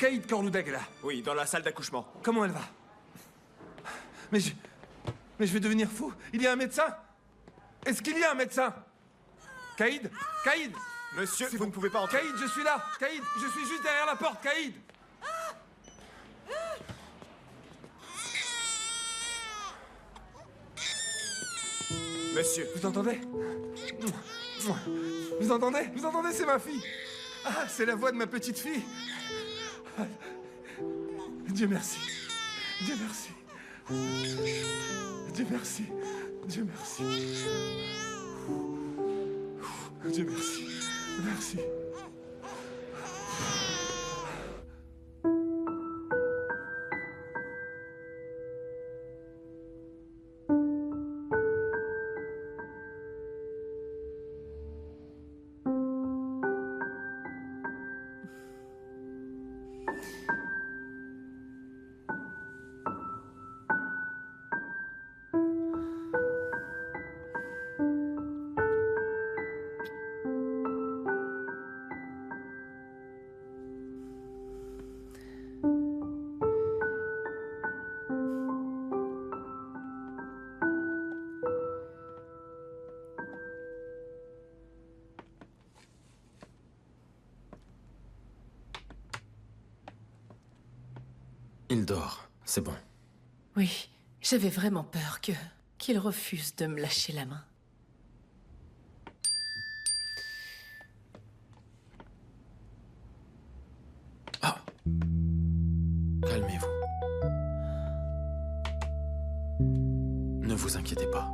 Caïd Corloudag est là. Oui, dans la salle d'accouchement. Comment elle va? Mais je vais devenir fou. Il y a un médecin? Est-ce qu'il y a un médecin? Caïd? Caïd? Monsieur, vous ne pouvez pas entrer. Caïd, je suis là. Caïd, je suis juste derrière la porte, Caïd. Monsieur. Vous entendez? Vous entendez? Vous entendez? C'est ma fille. Ah, c'est la voix de ma petite fille. Dieu merci. Dieu merci. Dieu merci. Dieu merci. Dieu merci. Merci. Il dort, c'est bon. Oui, j'avais vraiment peur qu'il refuse de me lâcher la main. Ah! Calmez-vous. Ne vous inquiétez pas.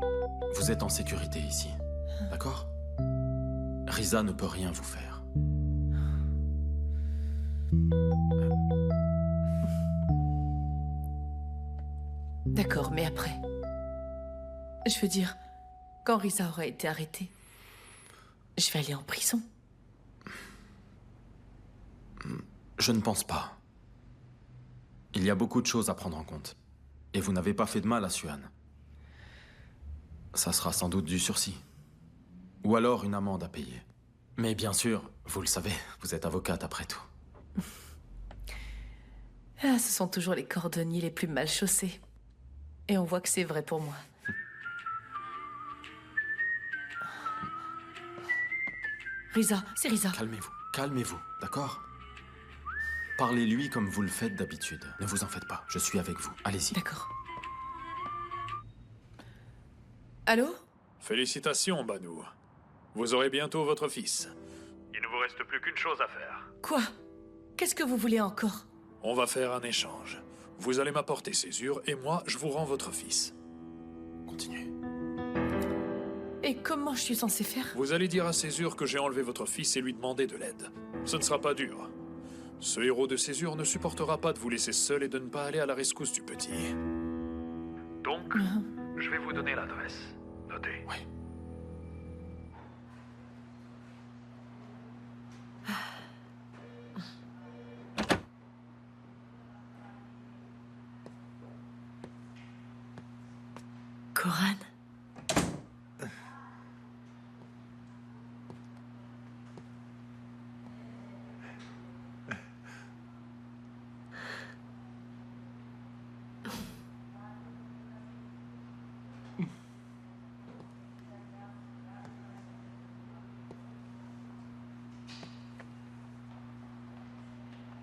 Vous êtes en sécurité ici. D'accord? Risa ne peut rien vous faire. D'accord, mais après? Je veux dire, quand Risa aura été arrêtée, je vais aller en prison. Je ne pense pas. Il y a beaucoup de choses à prendre en compte. Et vous n'avez pas fait de mal à Suan. Ça sera sans doute du sursis. Ou alors une amende à payer. Mais bien sûr, vous le savez, vous êtes avocate après tout. Ah, ce sont toujours les cordonniers les plus mal chaussés. Et on voit que c'est vrai pour moi. Risa, c'est Risa. Calmez-vous, d'accord? Parlez-lui comme vous le faites d'habitude. Ne vous en faites pas, je suis avec vous. Allez-y. D'accord. Allô? Félicitations, Banou. Vous aurez bientôt votre fils. Il ne vous reste plus qu'une chose à faire. Quoi? Qu'est-ce que vous voulez encore? On va faire un échange. Vous allez m'apporter Césure et moi, je vous rends votre fils. Continuez. Et comment je suis censée faire? Vous allez dire à Césure que j'ai enlevé votre fils et lui demander de l'aide. Ce ne sera pas dur. Ce héros de Césure ne supportera pas de vous laisser seul et de ne pas aller à la rescousse du petit. Donc, je vais vous donner l'adresse. Notez. Oui. Coran?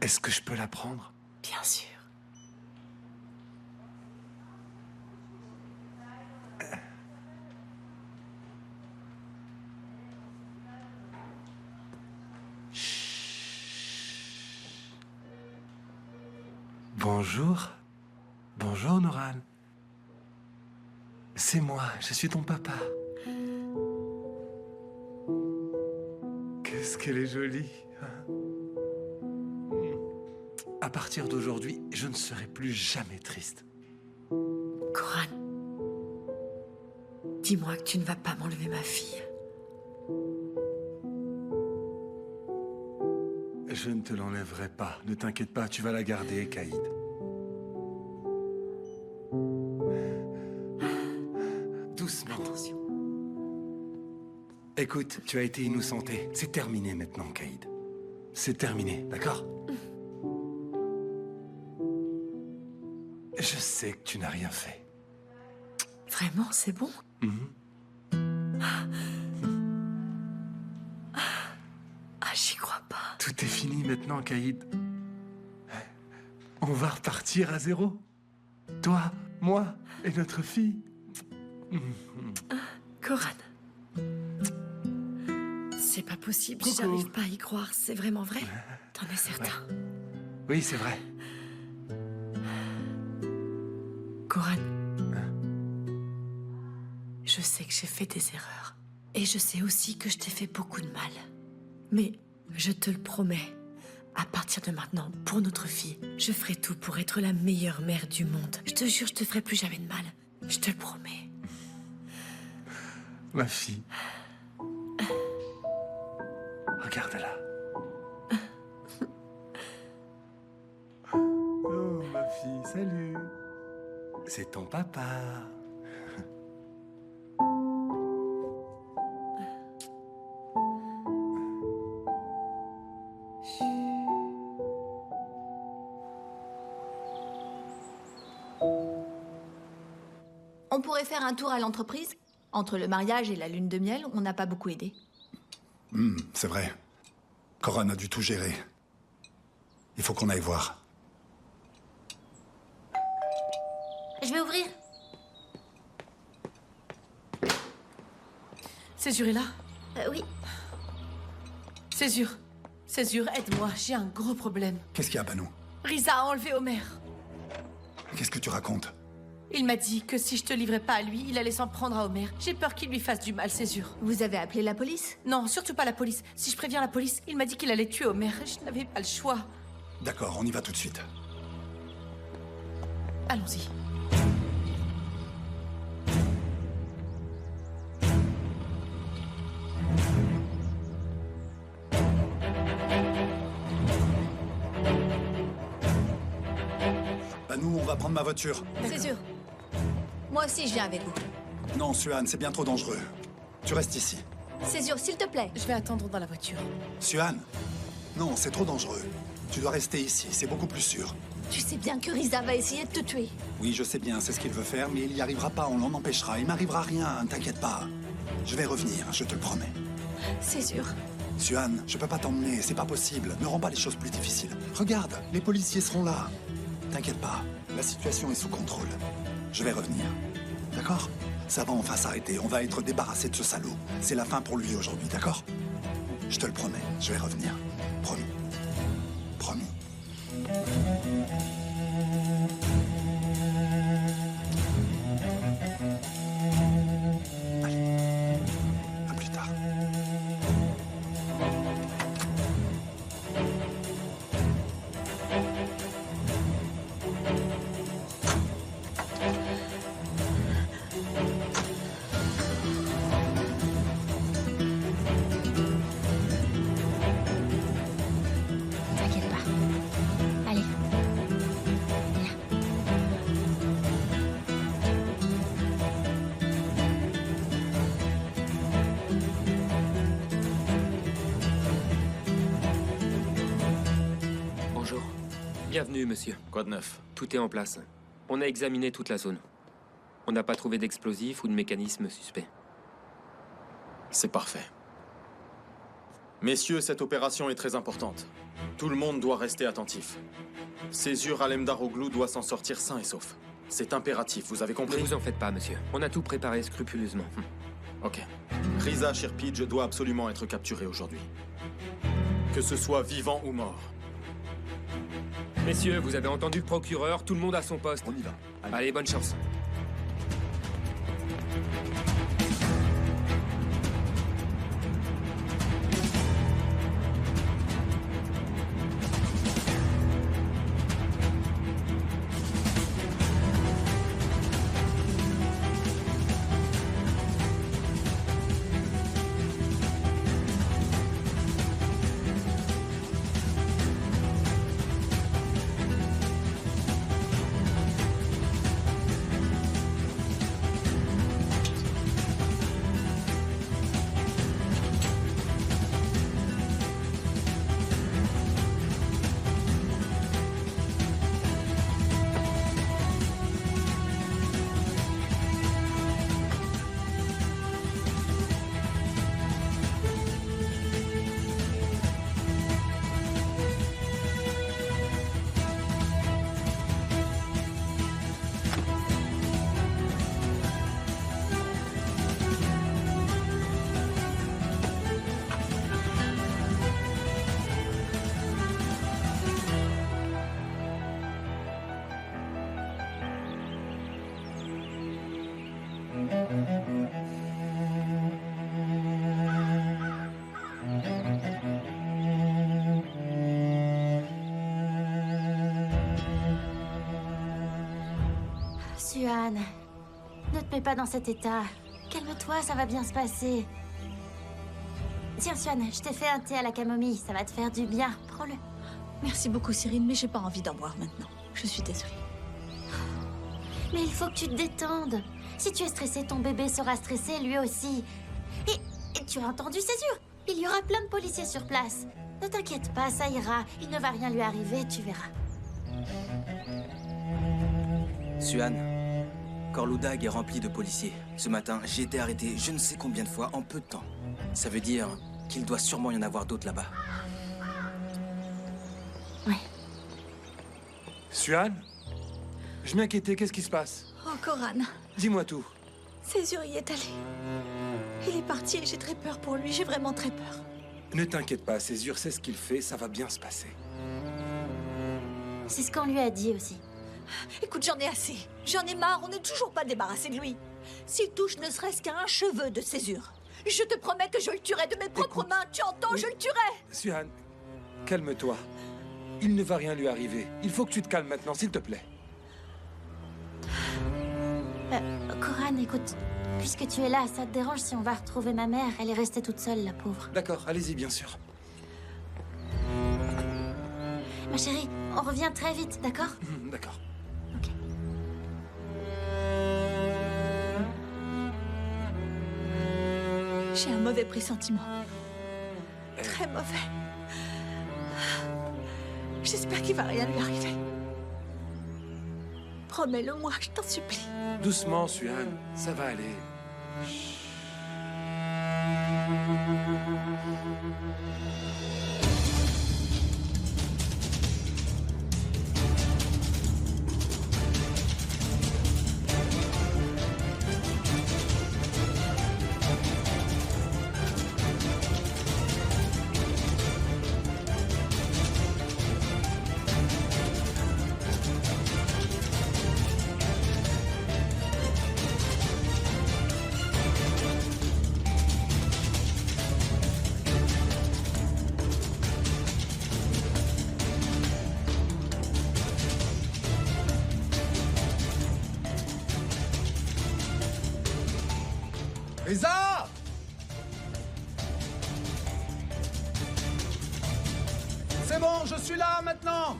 Est-ce que je peux la prendre? Bien sûr. Bonjour. Bonjour, Noran. C'est moi, je suis ton papa. Qu'est-ce qu'elle est jolie, hein? À partir d'aujourd'hui, je ne serai plus jamais triste. Coran, dis-moi que tu ne vas pas m'enlever ma fille. Je ne te l'enlèverai pas. Ne t'inquiète pas, tu vas la garder, Caïd. Doucement. Attention. Écoute, tu as été innocenté. C'est terminé maintenant, Caïd. C'est terminé, d'accord? Je sais que tu n'as rien fait. Vraiment, c'est bon? J'y crois pas. Tout est fini maintenant, Caïd. On va repartir à zéro. Toi, moi et notre fille. Coran. C'est pas possible, Coucou. j'arrive pas à y croire, c'est vraiment vrai? T'en es certain? Oui, c'est vrai. Coran. Je sais que j'ai fait des erreurs. Et je sais aussi que je t'ai fait beaucoup de mal. Mais je te le promets, à partir de maintenant, pour notre fille, je ferai tout pour être la meilleure mère du monde. Je te jure, je te ferai plus jamais de mal. Je te le promets. Ma fille. Regarde-la. Oh, ma fille, salut. C'est ton papa. On pourrait faire un tour à l'entreprise. Entre le mariage et la lune de miel, on n'a pas beaucoup aidé. C'est vrai. Coran a dû tout gérer. Il faut qu'on aille voir. Je vais ouvrir. Césure est là? Oui. Césure, aide-moi, j'ai un gros problème. Qu'est-ce qu'il y a, Banou? Riza a enlevé Omer. Qu'est-ce que tu racontes? Il m'a dit que si je te livrais pas à lui, il allait s'en prendre à Omer. J'ai peur qu'il lui fasse du mal, Césure. Vous avez appelé la police? Non, surtout pas la police. Si je préviens la police, il m'a dit qu'il allait tuer Omer. Je n'avais pas le choix. D'accord, on y va tout de suite. Allons-y. Banou, on va prendre ma voiture. C'est sûr. Moi aussi, je viens avec vous. Non, Suhan, c'est bien trop dangereux. Tu restes ici. C'est sûr, s'il te plaît. Je vais attendre dans la voiture. Suhan? Non, c'est trop dangereux. Tu dois rester ici, c'est beaucoup plus sûr. Tu sais bien que Riza va essayer de te tuer. Oui, je sais bien, c'est ce qu'il veut faire, mais il y arrivera pas, on l'en empêchera. Il m'arrivera rien, t'inquiète pas. Je vais revenir, je te le promets. C'est sûr. Suhan, je peux pas t'emmener, c'est pas possible. Ne rends pas les choses plus difficiles. Regarde, les policiers seront là. T'inquiète pas, la situation est sous contrôle. Je vais revenir. D'accord? Ça va enfin s'arrêter, on va être débarrassé de ce salaud. C'est la fin pour lui aujourd'hui, d'accord? Je te le promets, je vais revenir. Promis. Promis. Allez, à plus tard. T'inquiète pas. Allez. Viens. Bonjour. Bienvenue, monsieur. Quoi de neuf? Tout est en place. On a examiné toute la zone. On n'a pas trouvé d'explosifs ou de mécanismes suspects. C'est parfait. Messieurs, cette opération est très importante. Tout le monde doit rester attentif. Césure Alemdaroglou doit s'en sortir sain et sauf. C'est impératif, vous avez Ne compris? vous en faites pas, monsieur. On a tout préparé scrupuleusement. Ok. Riza Shirpidge doit absolument être capturé aujourd'hui. Que ce soit vivant ou mort. Messieurs, vous avez entendu le procureur, tout le monde à son poste. On y va. Allez, bonne chance. Coran. Ne te mets pas dans cet état. Calme-toi, ça va bien se passer. Tiens, Suan, je t'ai fait un thé à la camomille. Ça va te faire du bien. Prends-le. Merci beaucoup, Cyrine, mais j'ai pas envie d'en boire maintenant. Je suis désolée. Mais il faut que tu te détendes. Si tu es stressé, ton bébé sera stressé lui aussi. Et tu as entendu Césure? Il y aura plein de policiers sur place. Ne t'inquiète pas, ça ira. Il ne va rien lui arriver, tu verras. Suan, Corloudag est rempli de policiers. Ce matin, j'ai été arrêté je ne sais combien de fois en peu de temps. Ça veut dire qu'il doit sûrement y en avoir d'autres là-bas. Oui. Suan? Je m'inquiétais, qu'est-ce qui se passe? Oh, Coran, Dis-moi tout. Césure y est allé. Il est parti et j'ai très peur pour lui. J'ai vraiment très peur. Ne t'inquiète pas, Césure sait ce qu'il fait, ça va bien se passer. C'est ce qu'on lui a dit aussi. Écoute, j'en ai assez. J'en ai marre, on n'est toujours pas débarrassé de lui. S'il touche ne serait-ce qu'à un cheveu de Césure, je te promets que je le tuerai de mes propres mains. Tu entends, je le tuerai. Suan, calme-toi. Il ne va rien lui arriver. Il faut que tu te calmes maintenant, s'il te plaît. Coran, écoute, puisque tu es là, ça te dérange si on va retrouver ma mère? Elle est restée toute seule, la pauvre. D'accord, allez-y, bien sûr. Ma chérie, on revient très vite, d'accord? D'accord. Ok. J'ai un mauvais pressentiment. Très mauvais. J'espère qu'il va rien lui arriver. Promets-le-moi, je t'en supplie. Doucement, Suan, ça va aller. Risa! C'est bon, je suis là maintenant!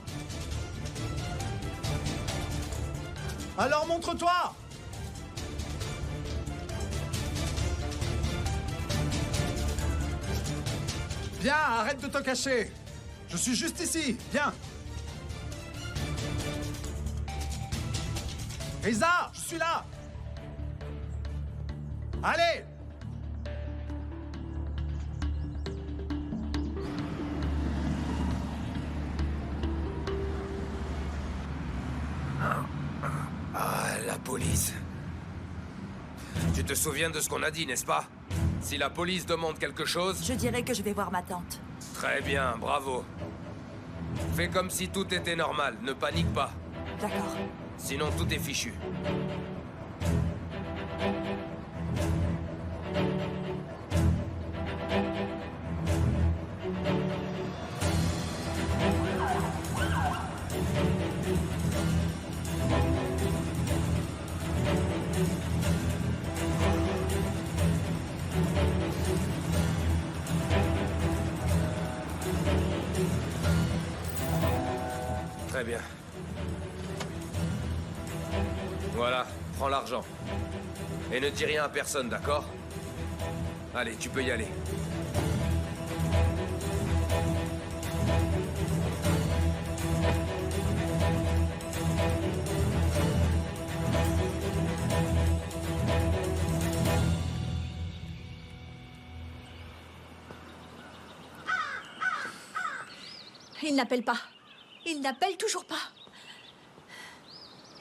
Alors montre-toi! Viens, arrête de te cacher! Je suis juste ici, viens! Risa, je suis là! Allez! Ah, la police. Tu te souviens de ce qu'on a dit, n'est-ce pas? Si la police demande quelque chose... Je dirais que je vais voir ma tante. Très bien, bravo. Fais comme si tout était normal, ne panique pas. D'accord. Sinon tout est fichu. Très bien. Voilà, prends l'argent. Et ne dis rien à personne, d'accord? Allez, tu peux y aller. Il n'appelle pas. Il n'appelle toujours pas.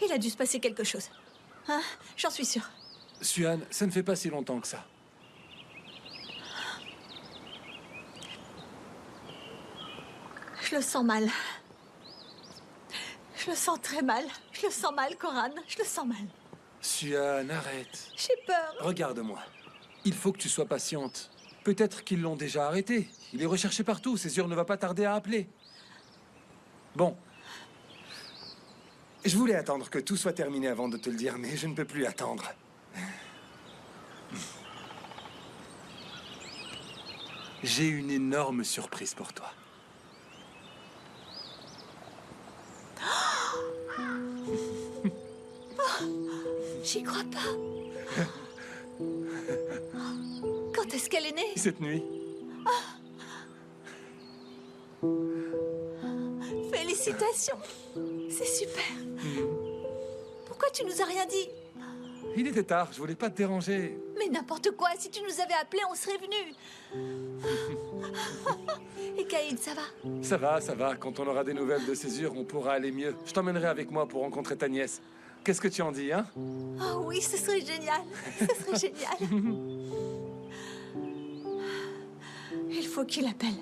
Il a dû se passer quelque chose. Hein? J'en suis sûre. Suan, ça ne fait pas si longtemps que ça. Je le sens mal. Je le sens très mal. Je le sens mal, Coran. Je le sens mal. Suan, arrête. J'ai peur. Regarde-moi. Il faut que tu sois patiente. Peut-être qu'ils l'ont déjà arrêté. Il est recherché partout. Césure ne va pas tarder à appeler. Bon. Je voulais attendre que tout soit terminé avant de te le dire, mais je ne peux plus attendre. J'ai une énorme surprise pour toi. J'y crois pas. Quand est-ce qu'elle est née? Cette nuit. Félicitations. C'est super. Pourquoi tu nous as rien dit? Il était tard, je voulais pas te déranger. Mais n'importe quoi, si tu nous avais appelés, on serait venus. Et Caïd, ça va? Ça va. Quand on aura des nouvelles de Césure, on pourra aller mieux. Je t'emmènerai avec moi pour rencontrer ta nièce. Qu'est-ce que tu en dis, hein? Oh oui, ce serait génial. Ce serait génial. Il faut qu'il appelle.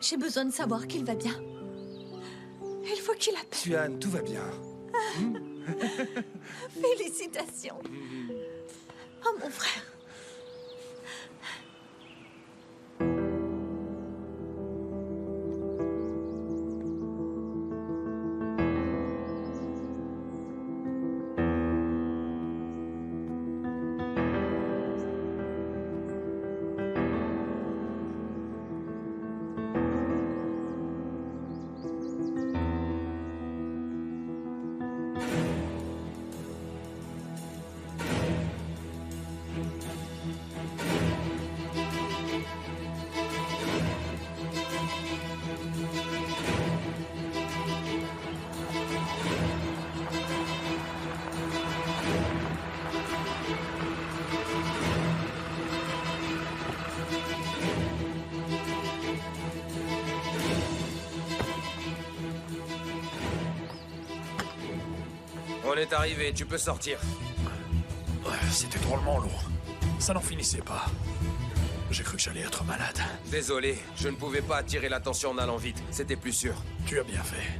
J'ai besoin de savoir qu'il va bien. Il faut qu'il appelle. Suan, tout va bien. Félicitations. Oh, mon frère. On est arrivé, tu peux sortir. Ouais, c'était drôlement lourd. Ça n'en finissait pas. J'ai cru que j'allais être malade. Désolé, je ne pouvais pas attirer l'attention en allant vite. C'était plus sûr. Tu as bien fait.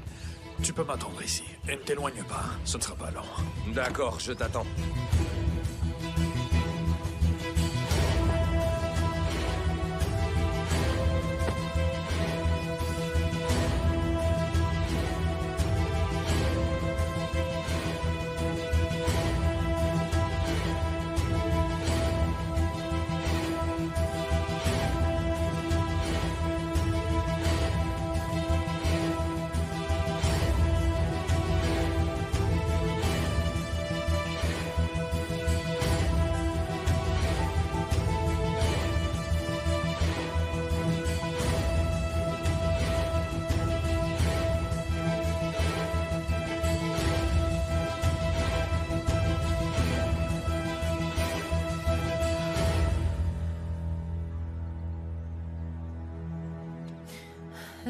Tu peux m'attendre ici. Et ne t'éloigne pas, ce ne sera pas long. D'accord, je t'attends.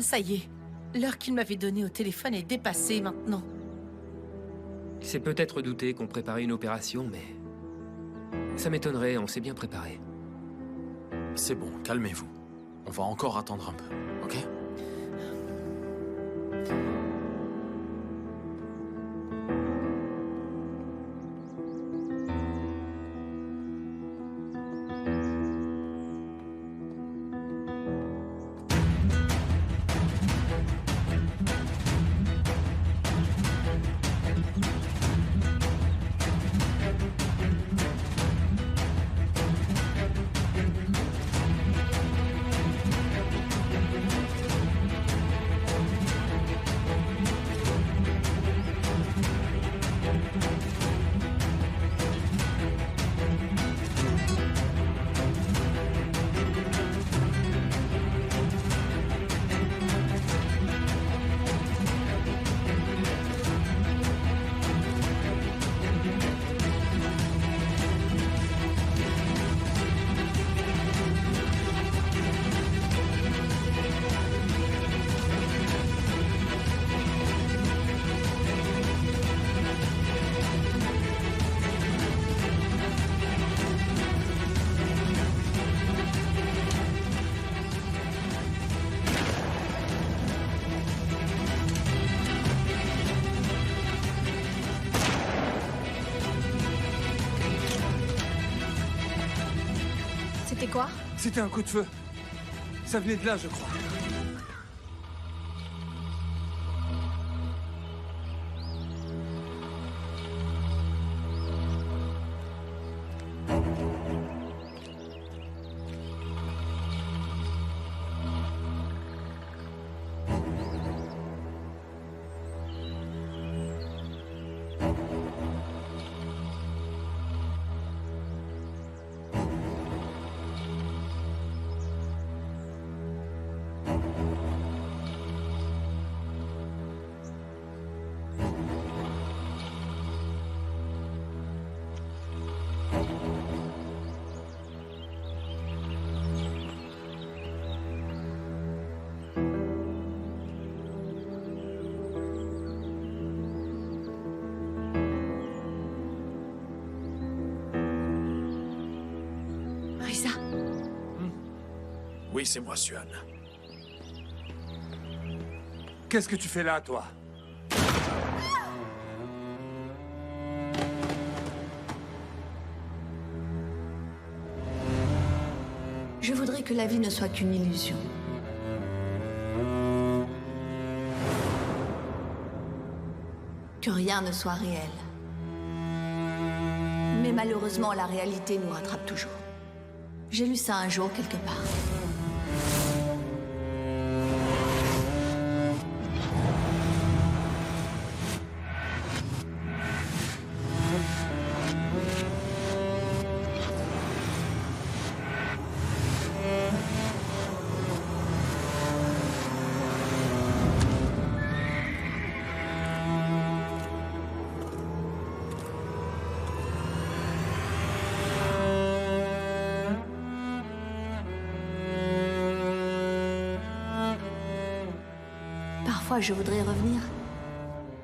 Ça y est, l'heure qu'il m'avait donnée au téléphone est dépassée maintenant. C'est peut-être redouté qu'on préparait une opération, mais... ça m'étonnerait, on s'est bien préparé. C'est bon, calmez-vous. On va encore attendre un peu, ok? C'était quoi? C'était un coup de feu. Ça venait de là, je crois. Oui, c'est moi, Suan. Qu'est-ce que tu fais là, toi? Je voudrais que la vie ne soit qu'une illusion. Que rien ne soit réel. Mais malheureusement, la réalité nous rattrape toujours. J'ai lu ça un jour quelque part. Parfois, je voudrais revenir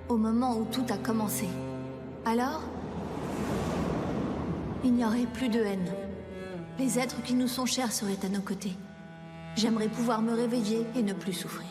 au moment où tout a commencé. Alors, il n'y aurait plus de haine. Les êtres qui nous sont chers seraient à nos côtés. J'aimerais pouvoir me réveiller et ne plus souffrir.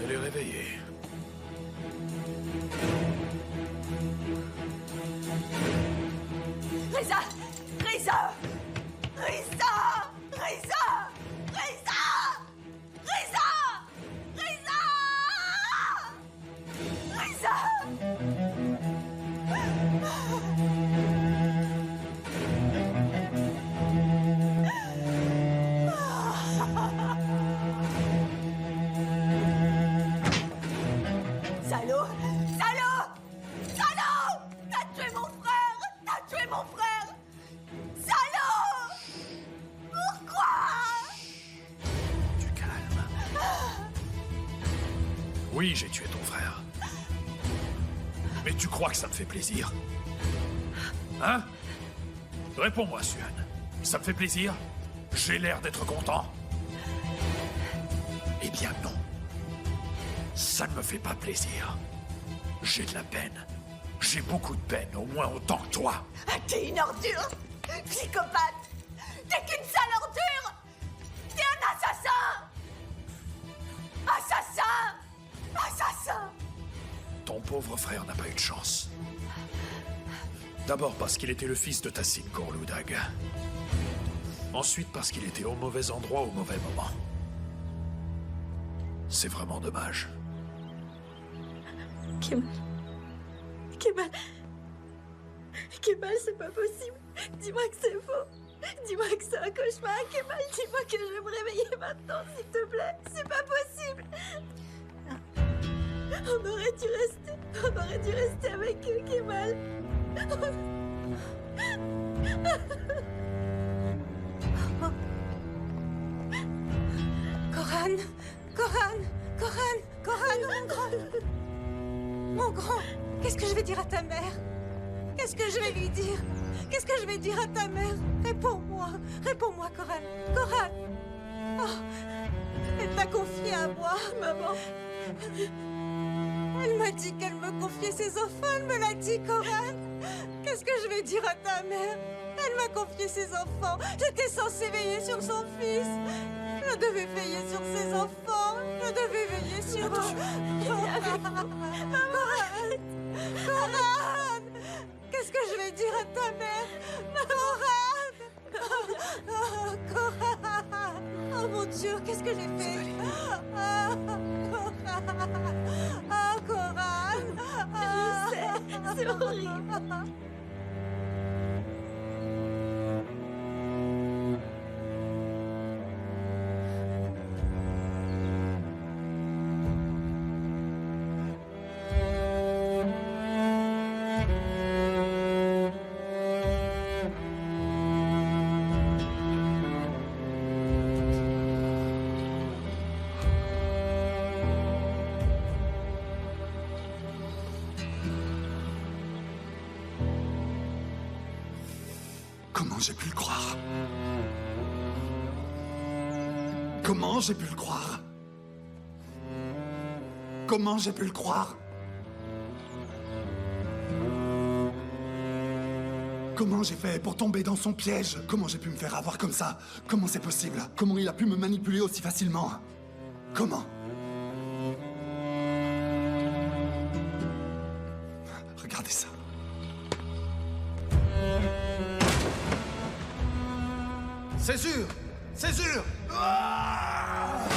Elle est réveillée. Reza! Reza! Reza! Reza! Reza! Reza! Reza! Reza! Salaud! Salaud! Salaud! T'as tué mon frère! T'as tué mon frère! Salaud! Pourquoi? Du calme. Oui, j'ai tué ton frère. Mais tu crois que ça me fait plaisir? Hein? Réponds-moi, Suan. Ça me fait plaisir? J'ai l'air d'être content? Eh bien non. Ça ne me fait pas plaisir. J'ai de la peine. J'ai beaucoup de peine, au moins autant que toi. T'es une ordure! Psychopathe! T'es qu'une sale ordure! T'es un assassin! Assassin! Assassin! Ton pauvre frère n'a pas eu de chance. D'abord parce qu'il était le fils de Tassin Khor-Loodag. Ensuite parce qu'il était au mauvais endroit au mauvais moment. C'est vraiment dommage. Kemal. Kemal. Kemal, c'est pas possible. Dis-moi que c'est faux. Dis-moi que c'est un cauchemar, Kemal. Dis-moi que je vais me réveiller maintenant, s'il te plaît. C'est pas possible. On aurait dû rester. On aurait dû rester avec eux, Kemal. Corhan! Corhan! Corhan! Corhan, mon grand! Mon grand! Qu'est-ce que je vais dire à ta mère? Qu'est-ce que je vais lui dire? Qu'est-ce que je vais dire à ta mère? Réponds-moi. Réponds-moi, Coran. Coran. Oh, elle m'a confié à moi, maman. Elle m'a dit qu'elle me confiait ses enfants. Elle me l'a dit, Coran. Qu'est-ce que je vais dire à ta mère? Elle m'a confié ses enfants. J'étais censée veiller sur son fils. Je devais veiller sur ses enfants. Je devais veiller sur eux. Coran. Coran. Qu'est-ce que je vais dire à ta mère? Coran. Oh, Coran. Oh mon Dieu, qu'est-ce que j'ai fait? Coran. Oh, Coran. Je sais, c'est horrible. Comment j'ai pu le croire? Comment j'ai pu le croire? Comment j'ai pu le croire? Comment j'ai fait pour tomber dans son piège? Comment j'ai pu me faire avoir comme ça? Comment c'est possible? Comment il a pu me manipuler aussi facilement? Comment? Regardez ça. Césure! Césure! Ah!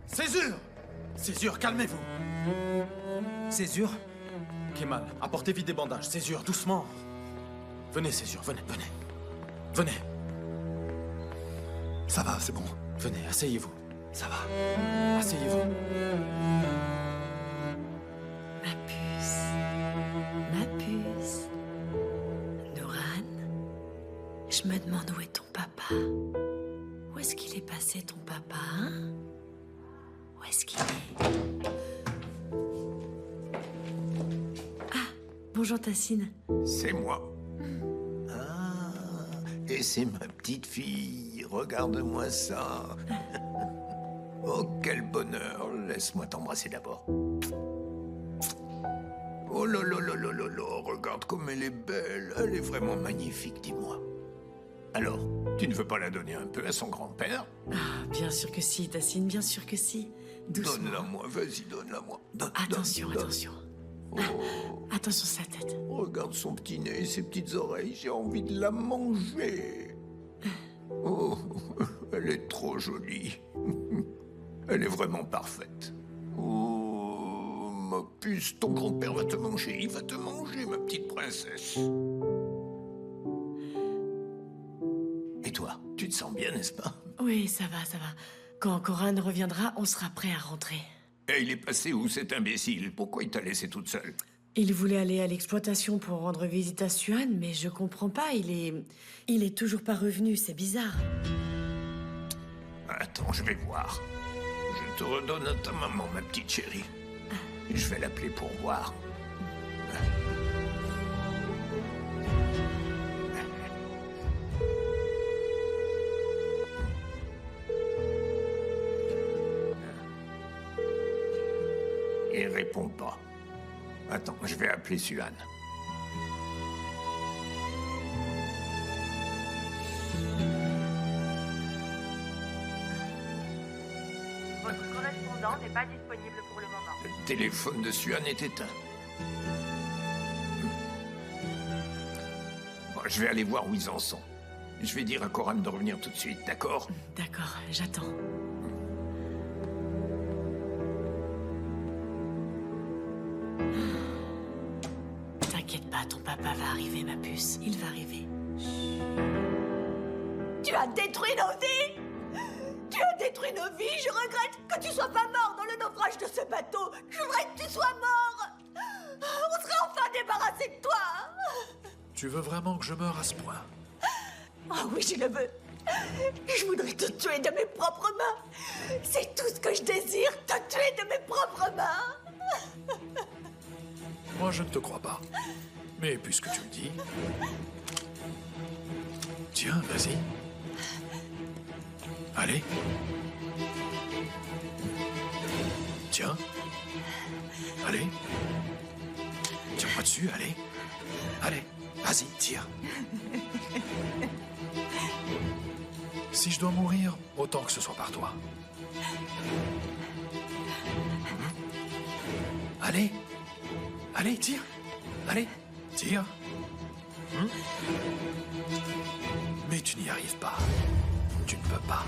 Césure! Césure, calmez-vous! Césure? Kemal, apportez vite des bandages. Césure, doucement. Venez, Césure, venez, venez. Venez. Ça va, c'est bon. Venez, asseyez-vous. Ça va. Asseyez-vous. Ma puce. Ma puce. Nouran, je me demande où est ton papa. Où est-ce qu'il est passé, ton papa, hein? Où est-ce qu'il est? Ah, bonjour Tassine. C'est moi. Ah, et c'est ma petite fille. Regarde-moi ça. Oh, quel bonheur. Laisse-moi t'embrasser d'abord. Oh là là là là là là, regarde comme elle est belle. Elle est vraiment magnifique, dis-moi. Alors, tu ne veux pas la donner un peu à son grand-père? Ah, bien sûr que si, Tassine, bien sûr que si. Doucement. Donne-la-moi, vas-y, donne-la-moi. Attention, attention. Oh. Attention sa tête. Regarde son petit nez et ses petites oreilles, j'ai envie de la manger. Oh, elle est trop jolie. Elle est vraiment parfaite. Oh, ma puce, ton grand-père va te manger. Il va te manger, ma petite princesse. Et toi, tu te sens bien, n'est-ce pas? Oui, ça va, ça va. Quand Coran reviendra, on sera prêt à rentrer. Et il est passé où, cet imbécile? Pourquoi il t'a laissé toute seule? Il voulait aller à l'exploitation pour rendre visite à Suan, mais je comprends pas, il est toujours pas revenu, c'est bizarre. Attends, je vais voir. Je te redonne à ta maman, ma petite chérie. Je vais l'appeler pour voir. Il répond pas. Attends, je vais appeler Suan. Votre correspondant n'est pas disponible pour le moment. Le téléphone de Suan est éteint. Bon, je vais aller voir où ils en sont. Je vais dire à Coran de revenir tout de suite, d'accord? D'accord, j'attends. T'inquiète pas, ton papa va arriver, ma puce. Il va arriver. Tu as détruit nos vies! Tu as détruit nos vies! Je regrette que tu sois pas mort dans le naufrage de ce bateau! Je voudrais que tu sois mort! On serait enfin débarrassé de toi! Tu veux vraiment que je meure à ce point? Ah oui, je le veux. Je voudrais te tuer de mes propres mains. C'est tout ce que je désire, te tuer de mes propres mains. Moi, je ne te crois pas. Mais puisque tu le dis... Tiens, vas-y. Allez. Tiens. Allez. Tire-moi dessus, allez. Allez, vas-y, tire. Si je dois mourir, autant que ce soit par toi. Allez. Allez, tire. Allez, tire. Mais tu n'y arrives pas. Tu ne peux pas.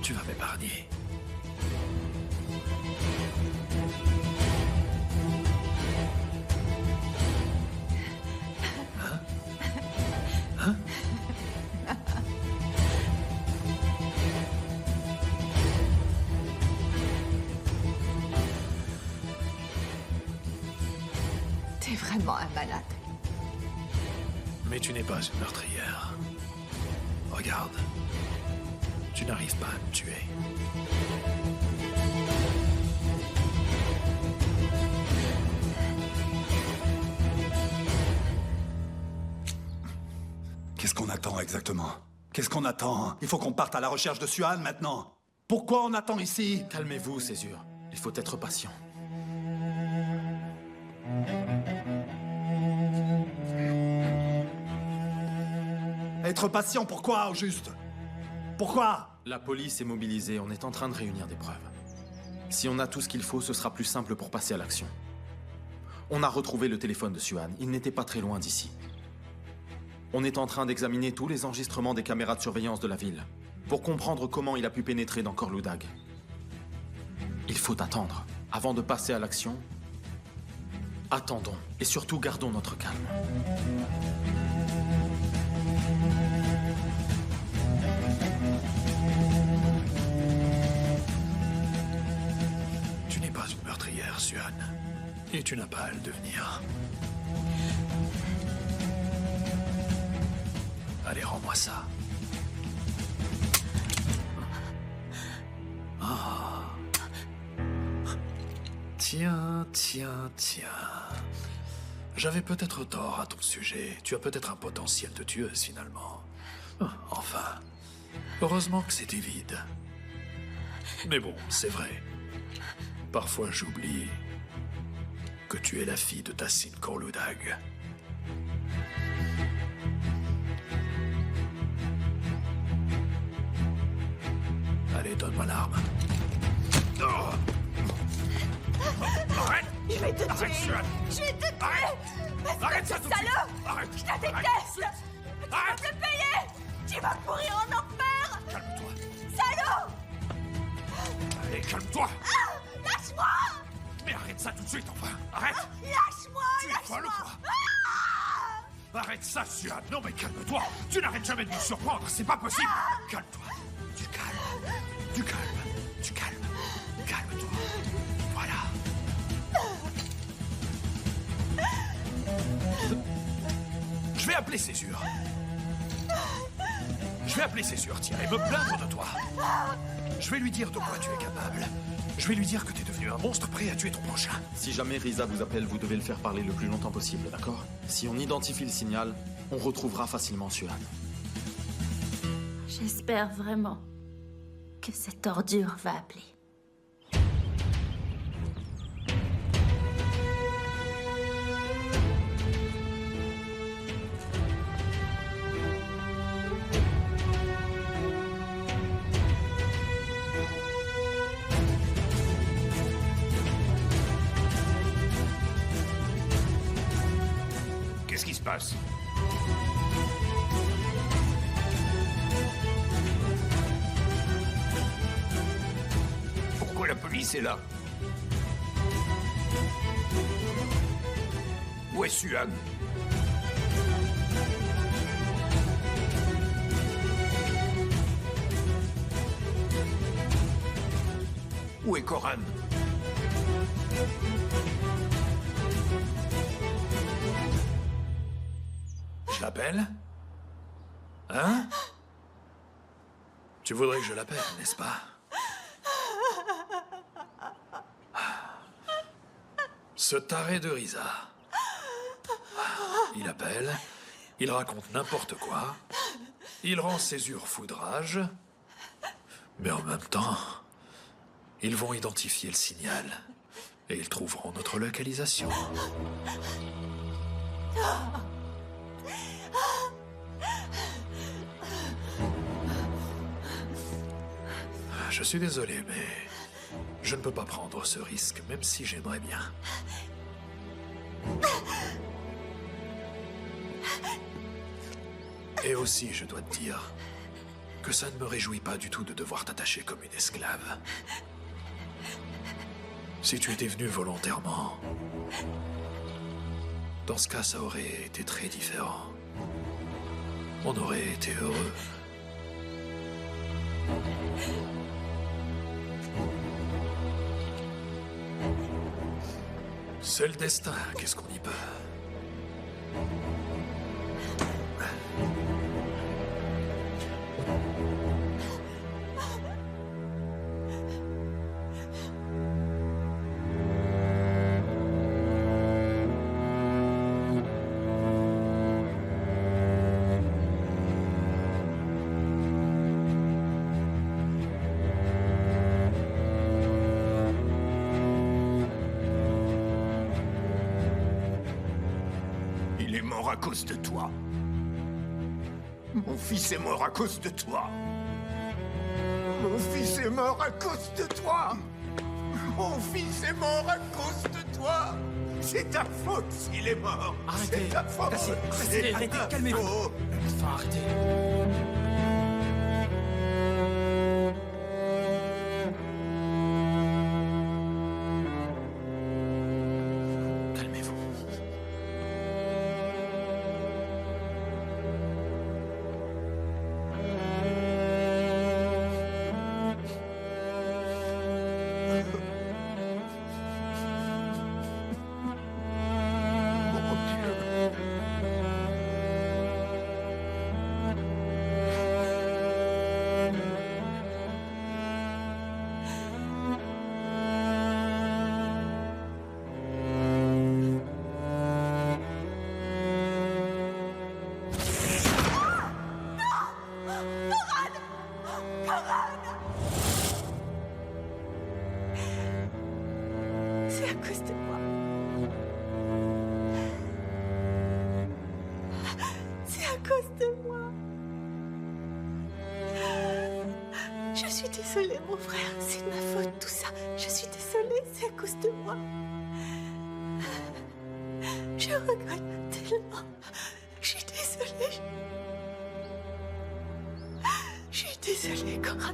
Tu vas m'épargner. Hein? T'es vraiment un malade. Mais tu n'es pas une meurtrière. Regarde. Tu n'arrives pas à me tuer. Qu'est-ce qu'on attend exactement? Qu'est-ce qu'on attend? Il faut qu'on parte à la recherche de Suan maintenant. Pourquoi on attend ici? Calmez-vous, Césure. Il faut être patient. Être patient, pourquoi au juste? Pourquoi? La police est mobilisée, on est en train de réunir des preuves. Si on a tout ce qu'il faut, ce sera plus simple pour passer à l'action. On a retrouvé le téléphone de Suan, il n'était pas très loin d'ici. On est en train d'examiner tous les enregistrements des caméras de surveillance de la ville, pour comprendre comment il a pu pénétrer dans Korludag. Il faut attendre. Avant de passer à l'action, attendons, et surtout gardons notre calme. Tu n'es pas une meurtrière, Suan. Et tu n'as pas à le devenir. Allez, rends-moi ça. Ah. Tiens. J'avais peut-être tort à ton sujet. Tu as peut-être un potentiel de tueuse, finalement. Enfin. Heureusement que c'était vide. Mais bon, c'est vrai. Parfois, j'oublie que tu es la fille de Tassin Korludag. Allez, donne-moi l'arme. Arrête! Je vais te Arrête, tuer. Suan. Je vais te tuer. Arrête ça tout de suite. Salaud. Arrête. Je te déteste. Tu vas me le payer. Tu vas mourir en enfer. Calme-toi. Salaud. Allez, calme-toi. Lâche-moi. Mais arrête ça tout de suite, enfin. Arrête. Lâche-moi. Tu es folle ou quoi? Arrête ça, Suan. Non, mais calme-toi. Tu n'arrêtes jamais de me surprendre. C'est pas possible. Calme-toi. Du calme. Du calme. Du calme. Calme-toi. Voilà. Je vais appeler Césure. Je vais appeler Césure, tiens, et me plaindre de toi. Je vais lui dire de quoi tu es capable. Je vais lui dire que tu es devenu un monstre prêt à tuer ton prochain. Si jamais Risa vous appelle, vous devez le faire parler le plus longtemps possible, d'accord? Si on identifie le signal, on retrouvera facilement Suan. J'espère vraiment que cette ordure va appeler. Qu'est-ce qui se passe? Pourquoi la police est là? Où est Suan? Où est Coran? Je l'appelle? Hein? Tu voudrais que je l'appelle, n'est-ce pas? Ce taré de Risa. Il appelle, il raconte n'importe quoi, il rend Césure foudrage, mais en même temps, ils vont identifier le signal et ils trouveront notre localisation. Je suis désolé, mais je ne peux pas prendre ce risque, même si j'aimerais bien. Et aussi, je dois te dire que ça ne me réjouit pas du tout de devoir t'attacher comme une esclave. Si tu étais venu volontairement, dans ce cas, ça aurait été très différent. On aurait été heureux. C'est le destin, qu'est-ce qu'on y peut? Il est mort à cause de toi. Mon fils est mort à cause de toi. Mon fils est mort à cause de toi. Mon fils est mort à cause de toi. C'est ta faute s'il est mort. Arrêtez. C'est ta faute. Arrêtez, calmez-vous. Enfin, arrêtez. C'est à cause de moi. C'est à cause de moi. Je suis désolée, mon frère. C'est de ma faute, tout ça. Je suis désolée, c'est à cause de moi. Je regrette tellement. Je suis désolée. Je suis désolée, Coran.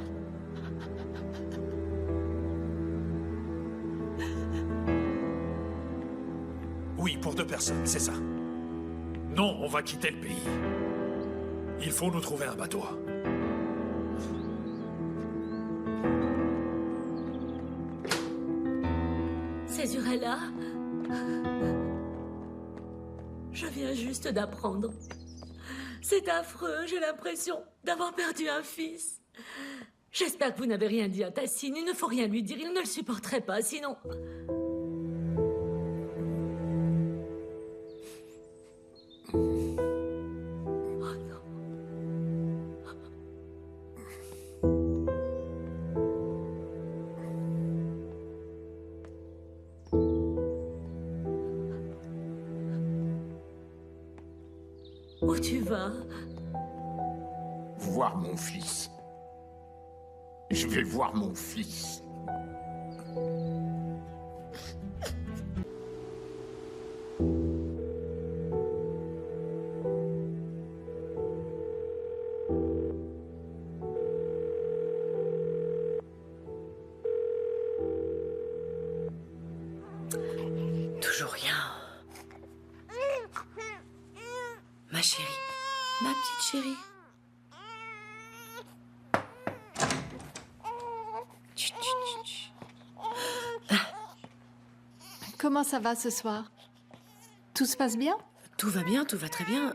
Oui, pour 2 personnes, c'est ça. Non, on va quitter le pays. Il faut nous trouver un bateau. Césurella, je viens juste d'apprendre. C'est affreux, j'ai l'impression d'avoir perdu un fils. J'espère que vous n'avez rien dit à Tassine. Il ne faut rien lui dire, il ne le supporterait pas, sinon... Où tu vas? Voir mon fils. Je vais voir mon fils. Toujours rien. Ma chérie. Ma petite chérie. Chut, chut, chut, chut. comment ça va ce soir? Tout se passe bien? Tout va bien, tout va très bien.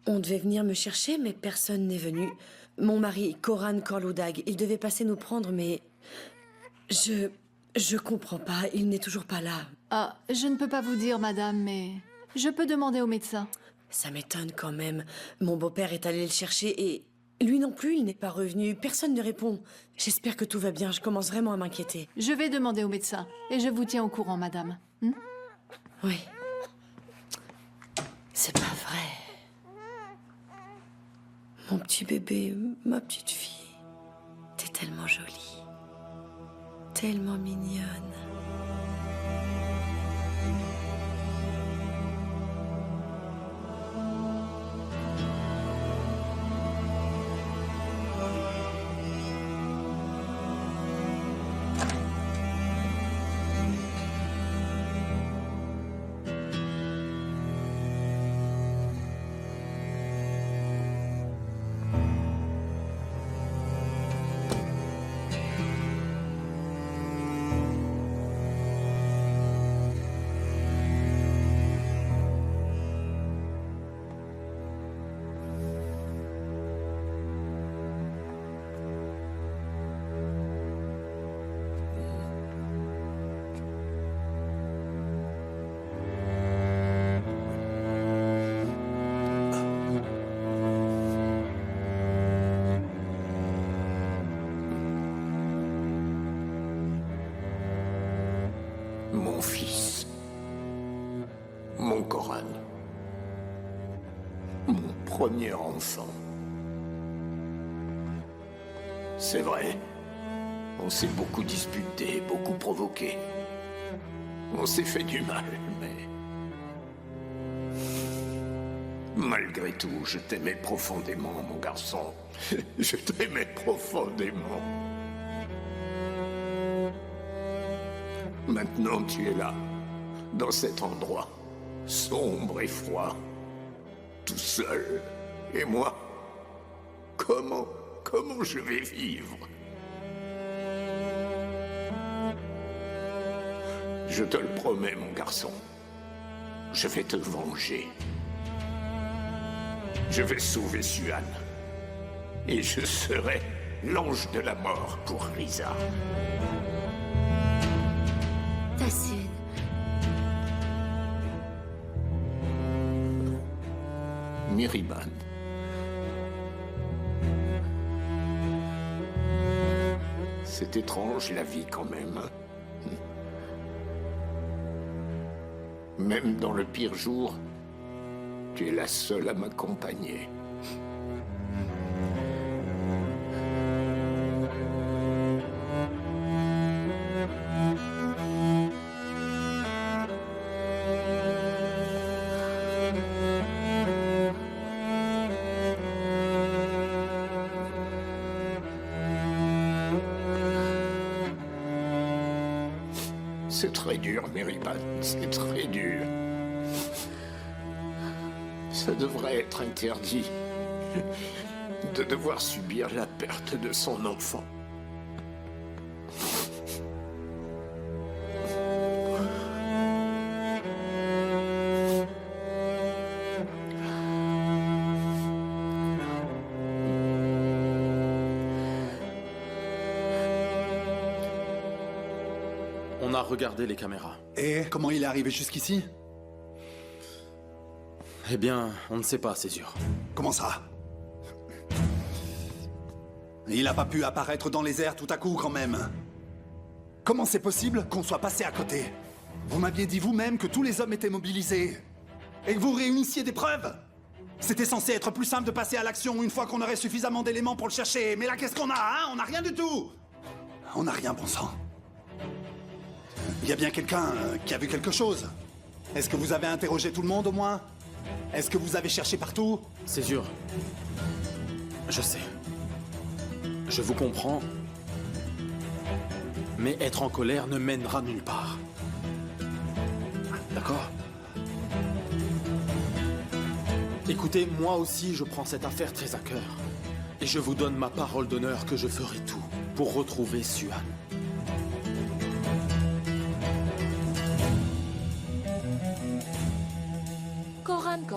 On devait venir me chercher, mais personne n'est venu. Mon mari, Koran Korloudag, il devait passer nous prendre, mais... Je comprends pas, il n'est toujours pas là. Ah, je ne peux pas vous dire, madame, mais je peux demander au médecin. Ça m'étonne quand même. Mon beau-père est allé le chercher et... Lui non plus, il n'est pas revenu. Personne ne répond. J'espère que tout va bien. Je commence vraiment à m'inquiéter. Je vais demander au médecin et je vous tiens au courant, madame. Oui. C'est pas vrai. Mon petit bébé, ma petite fille. T'es tellement jolie. Tellement mignonne. Mon fils. Mon Koran. Mon premier enfant. C'est vrai. On s'est beaucoup disputé, beaucoup provoqué. On s'est fait du mal, mais... Malgré tout, je t'aimais profondément, mon garçon. Je t'aimais profondément. Maintenant, tu es là, dans cet endroit, sombre et froid, tout seul. Et moi, comment je vais vivre? Je te le promets, mon garçon. Je vais te venger. Je vais sauver Suhan. Et je serai l'ange de la mort pour Risa. Tassine. Miriban. C'est étrange la vie quand même. Même dans le pire jour, tu es la seule à m'accompagner. C'est très dur, Miriban, c'est très dur. Ça devrait être interdit de devoir subir la perte de son enfant. On a regardé les caméras. Et comment il est arrivé jusqu'ici? Eh bien, on ne sait pas, c'est sûr. Comment ça? Il n'a pas pu apparaître dans les airs tout à coup, quand même. Comment c'est possible qu'on soit passé à côté? Vous m'aviez dit vous-même que tous les hommes étaient mobilisés. Et que vous réunissiez des preuves. C'était censé être plus simple de passer à l'action une fois qu'on aurait suffisamment d'éléments pour le chercher. Mais là, qu'est-ce qu'on a, hein? On n'a rien du tout. On n'a rien, bon sang. Il y a bien quelqu'un qui a vu quelque chose. Est-ce que vous avez interrogé tout le monde, au moins? Est-ce que vous avez cherché partout? C'est sûr. Je sais. Je vous comprends. Mais être en colère ne mènera nulle part. D'accord? Écoutez, moi aussi, je prends cette affaire très à cœur. Et je vous donne ma parole d'honneur que je ferai tout pour retrouver Suhan.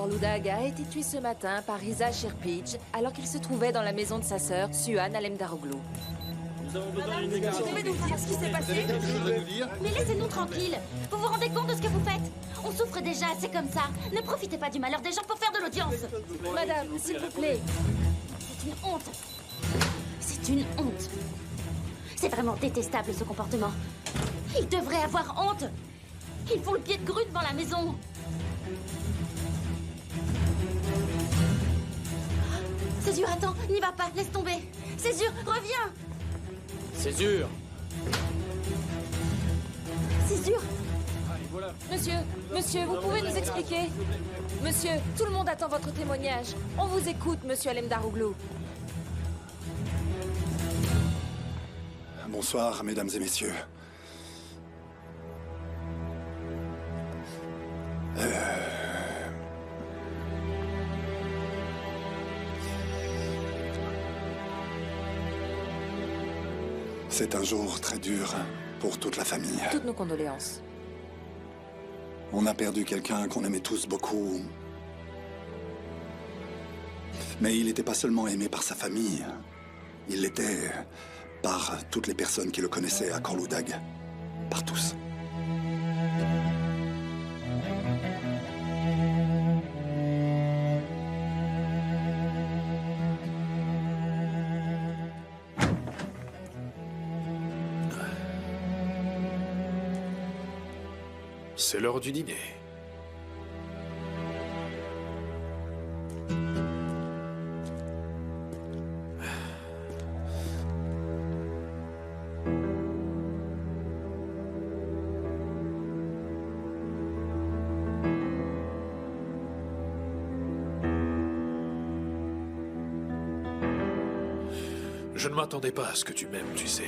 Corloudag a été tué ce matin par Risa Sherpidge alors qu'il se trouvait dans la maison de sa sœur, Suhan Alemdaroglu. Pouvez nous dire ce qui s'est passé? Mais laissez-nous tranquilles. Vous vous rendez compte de ce que vous faites? On souffre déjà, c'est comme ça. Ne profitez pas du malheur des gens pour faire de l'audience. Madame, s'il vous plaît. C'est une honte. C'est une honte. C'est vraiment détestable ce comportement. Ils devraient avoir honte. Ils font le pied de grue devant la maison. Césure, attends, n'y va pas, laisse tomber. Césure, reviens. Césure! Césure! Monsieur, vous pouvez nous expliquer? Monsieur, tout le monde attend votre témoignage. On vous écoute, monsieur Alemdaroglu. Bonsoir, mesdames et messieurs. C'est un jour très dur pour toute la famille. Toutes nos condoléances. On a perdu quelqu'un qu'on aimait tous beaucoup. Mais il n'était pas seulement aimé par sa famille. Il l'était par toutes les personnes qui le connaissaient à Corloudag. Par tous. C'est l'heure du dîner. Je ne m'attendais pas à ce que tu m'aimes, tu sais.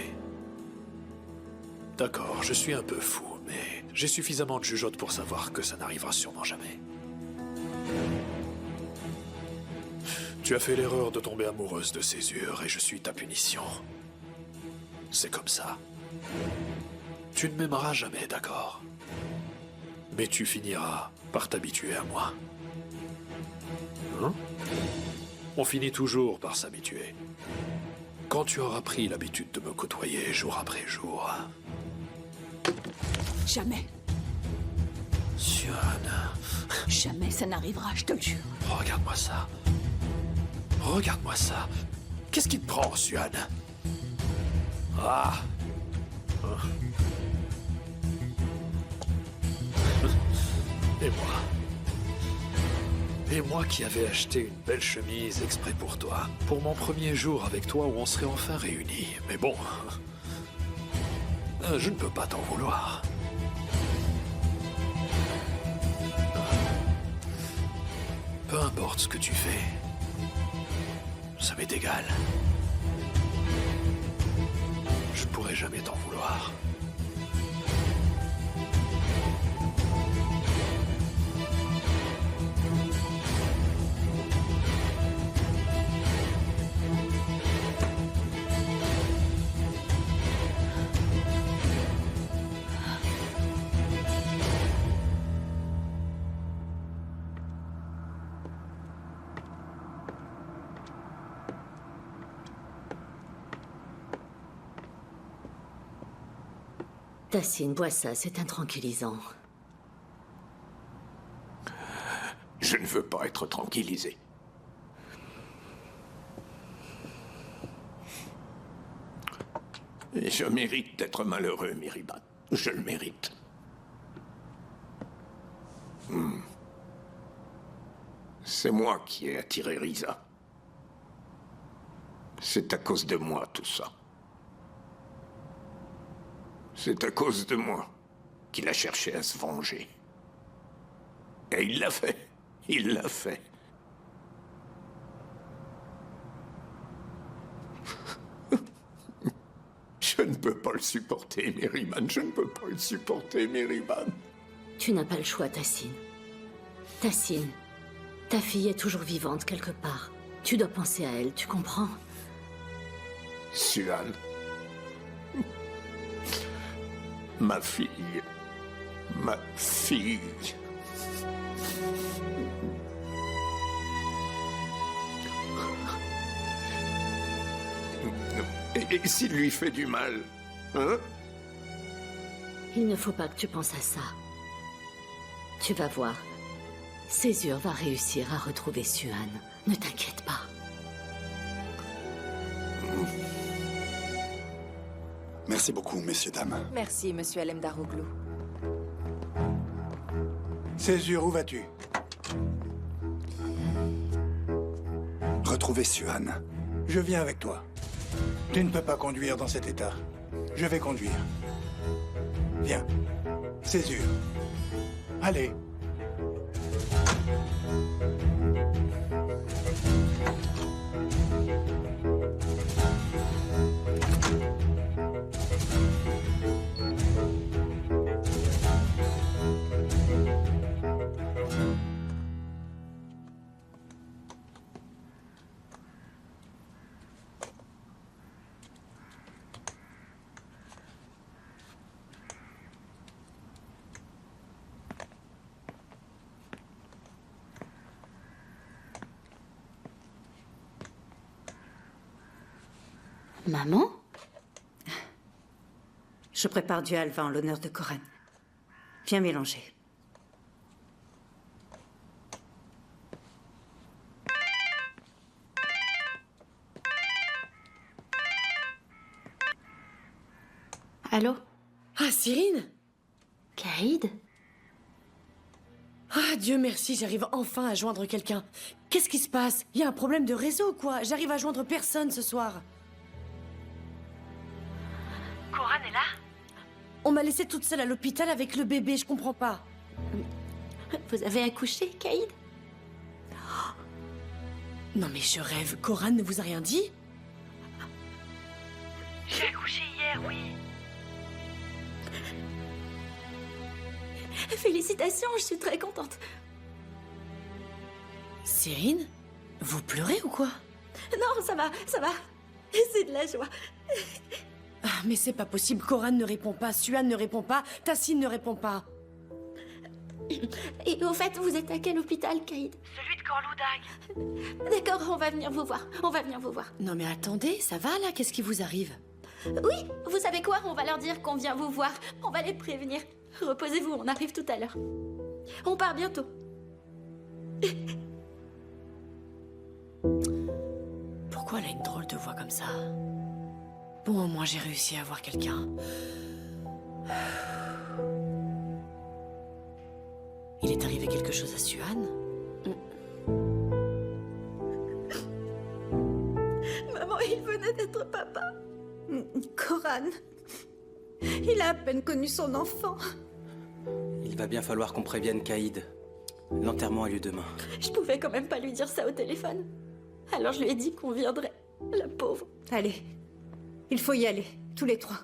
D'accord, je suis un peu fou, mais j'ai suffisamment de jugeote pour savoir que ça n'arrivera sûrement jamais. Tu as fait l'erreur de tomber amoureuse de Césure et je suis ta punition. C'est comme ça. Tu ne m'aimeras jamais, d'accord? Mais tu finiras par t'habituer à moi. Hein? On finit toujours par s'habituer. Quand tu auras pris l'habitude de me côtoyer jour après jour... Jamais. Suhan... Jamais ça n'arrivera, je te le jure. Regarde-moi ça. Regarde-moi ça. Qu'est-ce qui te prend, Suhan? Ah. Et moi? Et moi qui avais acheté une belle chemise exprès pour toi, pour mon premier jour avec toi où on serait enfin réunis. Mais bon, je ne peux pas t'en vouloir. Peu importe ce que tu fais, ça m'est égal. Je ne pourrai jamais t'en vouloir. Tassine, bois ça, c'est un tranquillisant. Je ne veux pas être tranquillisé. Et je mérite d'être malheureux, Miriban. Je le mérite. C'est moi qui ai attiré Risa. C'est à cause de moi, tout ça. C'est à cause de moi qu'il a cherché à se venger. Et il l'a fait. Il l'a fait. Je ne peux pas le supporter, Miriban. Je ne peux pas le supporter, Miriban. Tu n'as pas le choix, Tassine. Tassine, ta fille est toujours vivante quelque part. Tu dois penser à elle, tu comprends? Suhan. Ma fille. Ma fille. Et s'il lui fait du mal? Hein? Il ne faut pas que tu penses à ça. Tu vas voir. Césure va réussir à retrouver Suhan. Ne t'inquiète pas. Merci beaucoup, messieurs, dames. Merci, monsieur Alemdaroglou. Césure, où vas-tu? Retrouver Suhan. Je viens avec toi. Tu ne peux pas conduire dans cet état. Je vais conduire. Viens. Césure. Allez. Maman? Je prépare du halva en l'honneur de Coran. Viens mélanger. Allô? Ah, Cyrine? Caïd? Ah, Dieu merci, j'arrive enfin à joindre quelqu'un. Qu'est-ce qui se passe? Il y a un problème de réseau, quoi. J'arrive à joindre personne ce soir. Coran est là? On m'a laissée toute seule à l'hôpital avec le bébé, je comprends pas. Vous avez accouché, Caïd? Non mais je rêve, Coran ne vous a rien dit? J'ai accouché hier, oui. Félicitations, je suis très contente. Cyrine? Vous pleurez ou quoi? Non, ça va. C'est de la joie. Ah, mais c'est pas possible, Coran ne répond pas, Suhan ne répond pas, Tassine ne répond pas. Et au fait, vous êtes à quel hôpital, Caïd? Celui de Corloudag. D'accord, on va venir vous voir. Non mais attendez, ça va là? Qu'est-ce qui vous arrive? Oui, vous savez quoi? On va leur dire qu'on vient vous voir. On va les prévenir. Reposez-vous, on arrive tout à l'heure. On part bientôt. Pourquoi elle a une drôle de voix comme ça? Bon, au moins j'ai réussi à voir quelqu'un. Il est arrivé quelque chose à Suhan? Maman, il venait d'être papa. Coran, il a à peine connu son enfant. Il va bien falloir qu'on prévienne Caïd. L'enterrement a lieu demain. Je pouvais quand même pas lui dire ça au téléphone. Alors je lui ai dit qu'on viendrait. La pauvre. Allez, il faut y aller, tous les trois.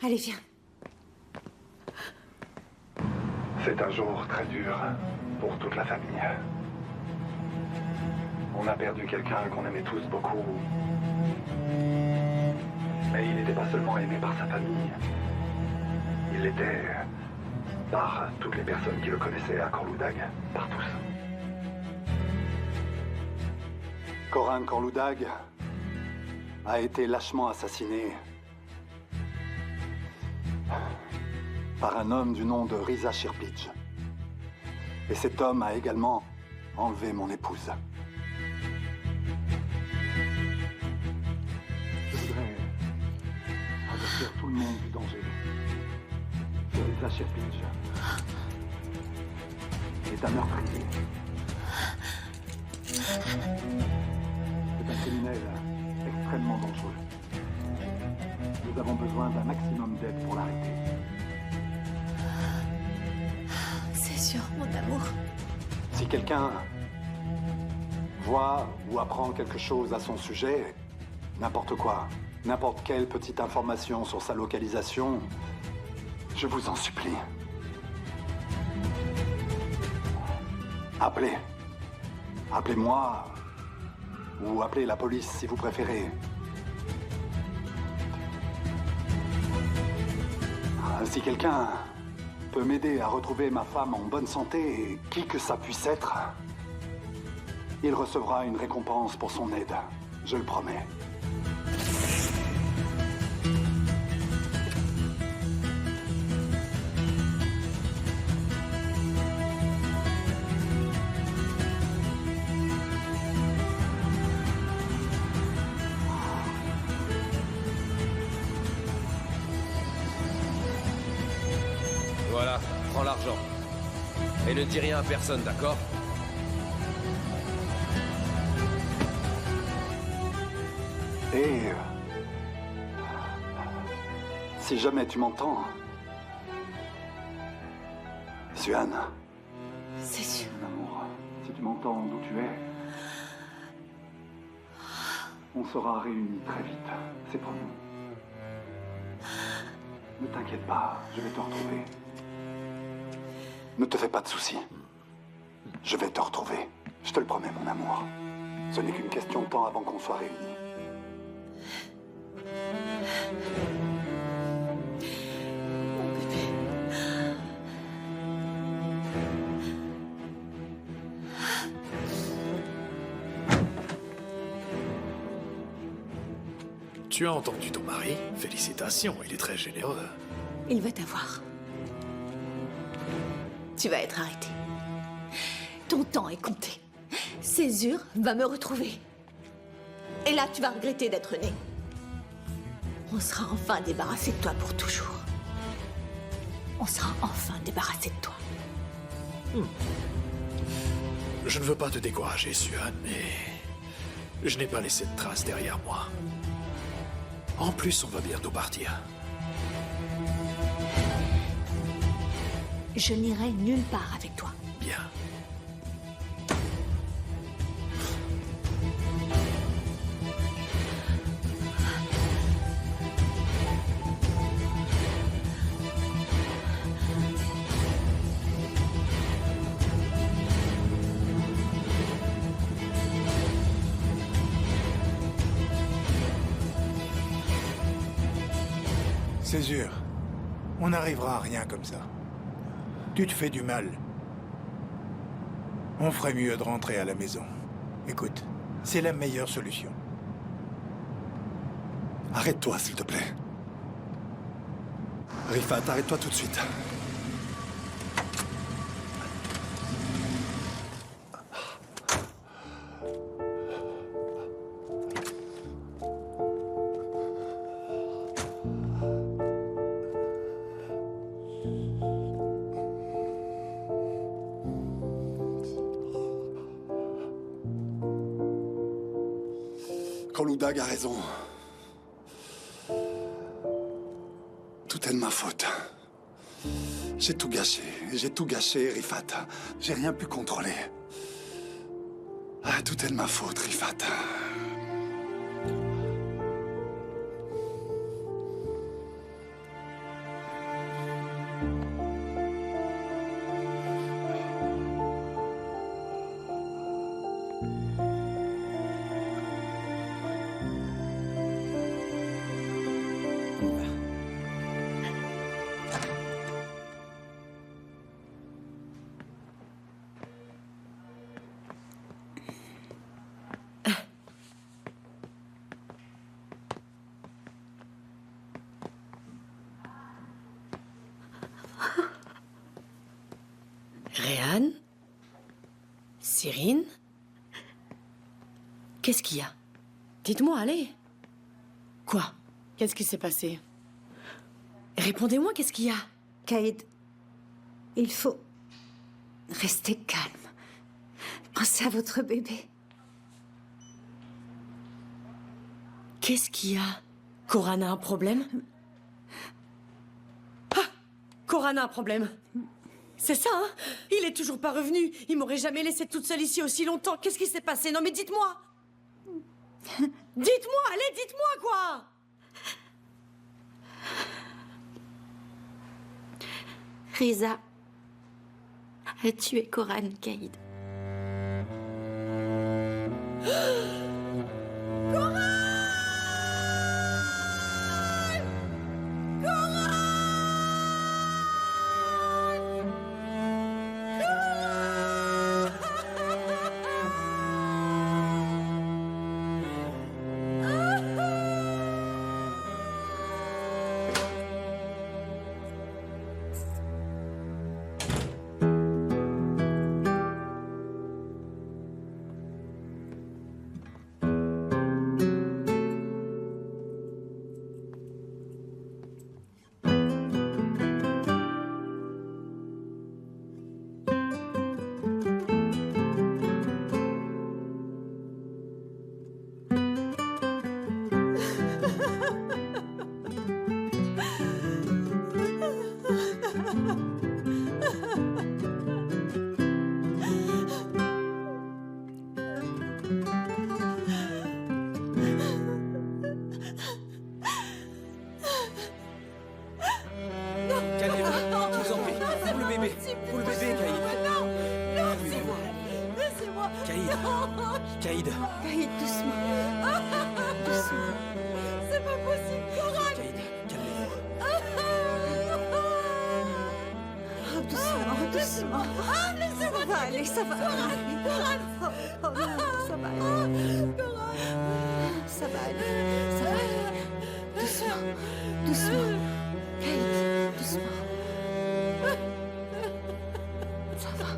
Allez, viens. C'est un jour très dur pour toute la famille. On a perdu quelqu'un qu'on aimait tous beaucoup. Mais il n'était pas seulement aimé par sa famille. Il l'était par toutes les personnes qui le connaissaient à Corloudag, par tous. Coran Corloudag a été lâchement assassiné par un homme du nom de Risa Shirpich. Et cet homme a également enlevé mon épouse. Je voudrais avertir tout le monde du danger. Risa Shirpich est un meurtrier. C'est un criminel extrêmement dangereux. Nous avons besoin d'un maximum d'aide pour l'arrêter. C'est sûr, mon amour. Si quelqu'un voit ou apprend quelque chose à son sujet, n'importe quoi, n'importe quelle petite information sur sa localisation, je vous en supplie. Appelez. Appelez-moi ou appelez la police si vous préférez. Si quelqu'un peut m'aider à retrouver ma femme en bonne santé, qui que ça puisse être, il recevra une récompense pour son aide. Je le promets. Voilà, prends l'argent. Et ne dis rien à personne, d'accord? Et... si jamais tu m'entends... Suan. C'est sûr. Mon amour, si tu m'entends d'où tu es... on sera réunis très vite, c'est promis. Ne t'inquiète pas, je vais te retrouver. Ne te fais pas de soucis. Je vais te retrouver. Je te le promets, mon amour. Ce n'est qu'une question de temps avant qu'on soit réunis. Tu as entendu ton mari? Félicitations, il est très généreux. Il va t'avoir. Tu vas être arrêté. Ton temps est compté. Césure va me retrouver. Et là, tu vas regretter d'être né. On sera enfin débarrassé de toi pour toujours. On sera enfin débarrassé de toi. Je ne veux pas te décourager, Suan, mais... je n'ai pas laissé de traces derrière moi. En plus, on va bientôt partir. Je n'irai nulle part avec toi. Bien. Césure, on n'arrivera à rien comme ça. Tu te fais du mal. On ferait mieux de rentrer à la maison. Écoute, c'est la meilleure solution. Arrête-toi, s'il te plaît. Rifat, arrête-toi tout de suite. Korloudag a raison. Tout est de ma faute. J'ai tout gâché, Rifat. J'ai rien pu contrôler. Ah, tout est de ma faute, Rifat. Réhan? Cyrine? Qu'est-ce qu'il y a? Dites-moi, allez. Quoi? Qu'est-ce qui s'est passé? Répondez-moi, qu'est-ce qu'il y a? Caïd, il faut rester calme. Pensez à votre bébé. Qu'est-ce qu'il y a? Coran a un problème? Ah! Coran a un problème. C'est ça, hein? Il est toujours pas revenu. Il m'aurait jamais laissé toute seule ici aussi longtemps. Qu'est-ce qui s'est passé? Non mais dites-moi! Dites-moi, allez, dites-moi, quoi! Riza a tué Coran, Caïd. Non. Caïd. Caïd, doucement. Doucement. C'est pas possible, Coran. Oh, doucement, doucement. Ah, laissez-moi. Ça va aller, ça va aller. Oh, oh non, ça va aller. Ça va aller, ça va aller. Doucement, doucement. Caïd, doucement. Ça va.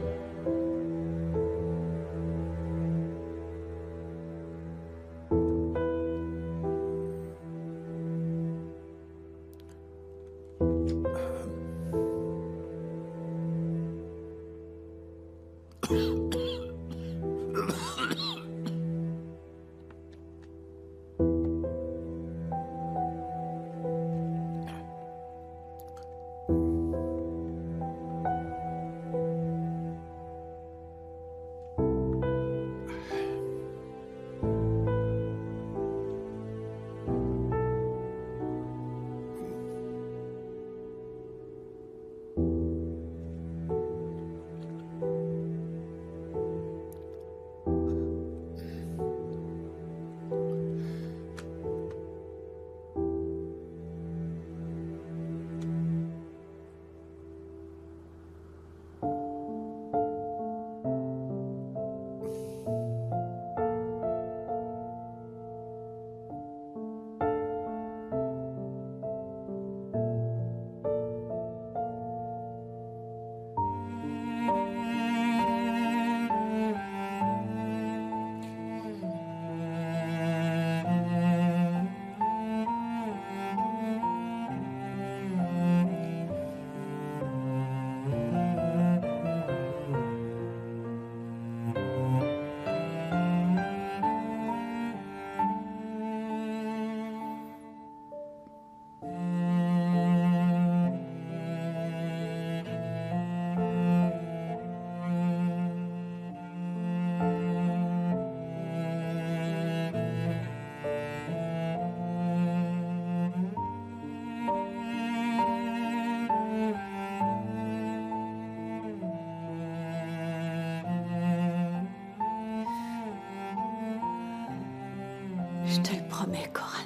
Je te le promets, Coran.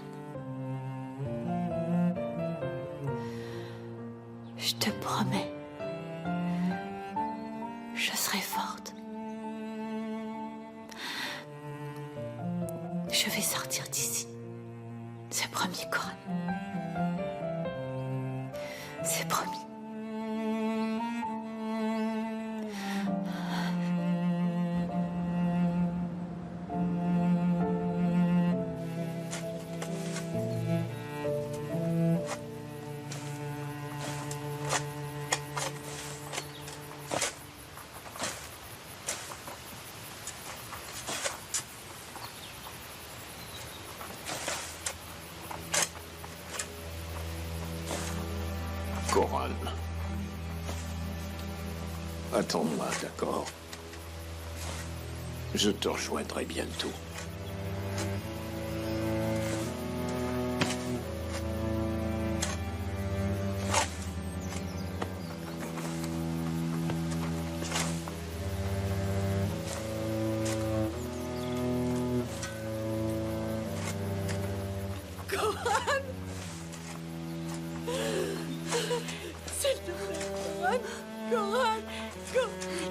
Je te promets. Je serai forte. Je vais sortir d'ici. C'est promis, Coran. C'est promis. Coran. Attends-moi, d'accord? Je te rejoindrai bientôt. Coran. S'il te plaît, Coran. Coran.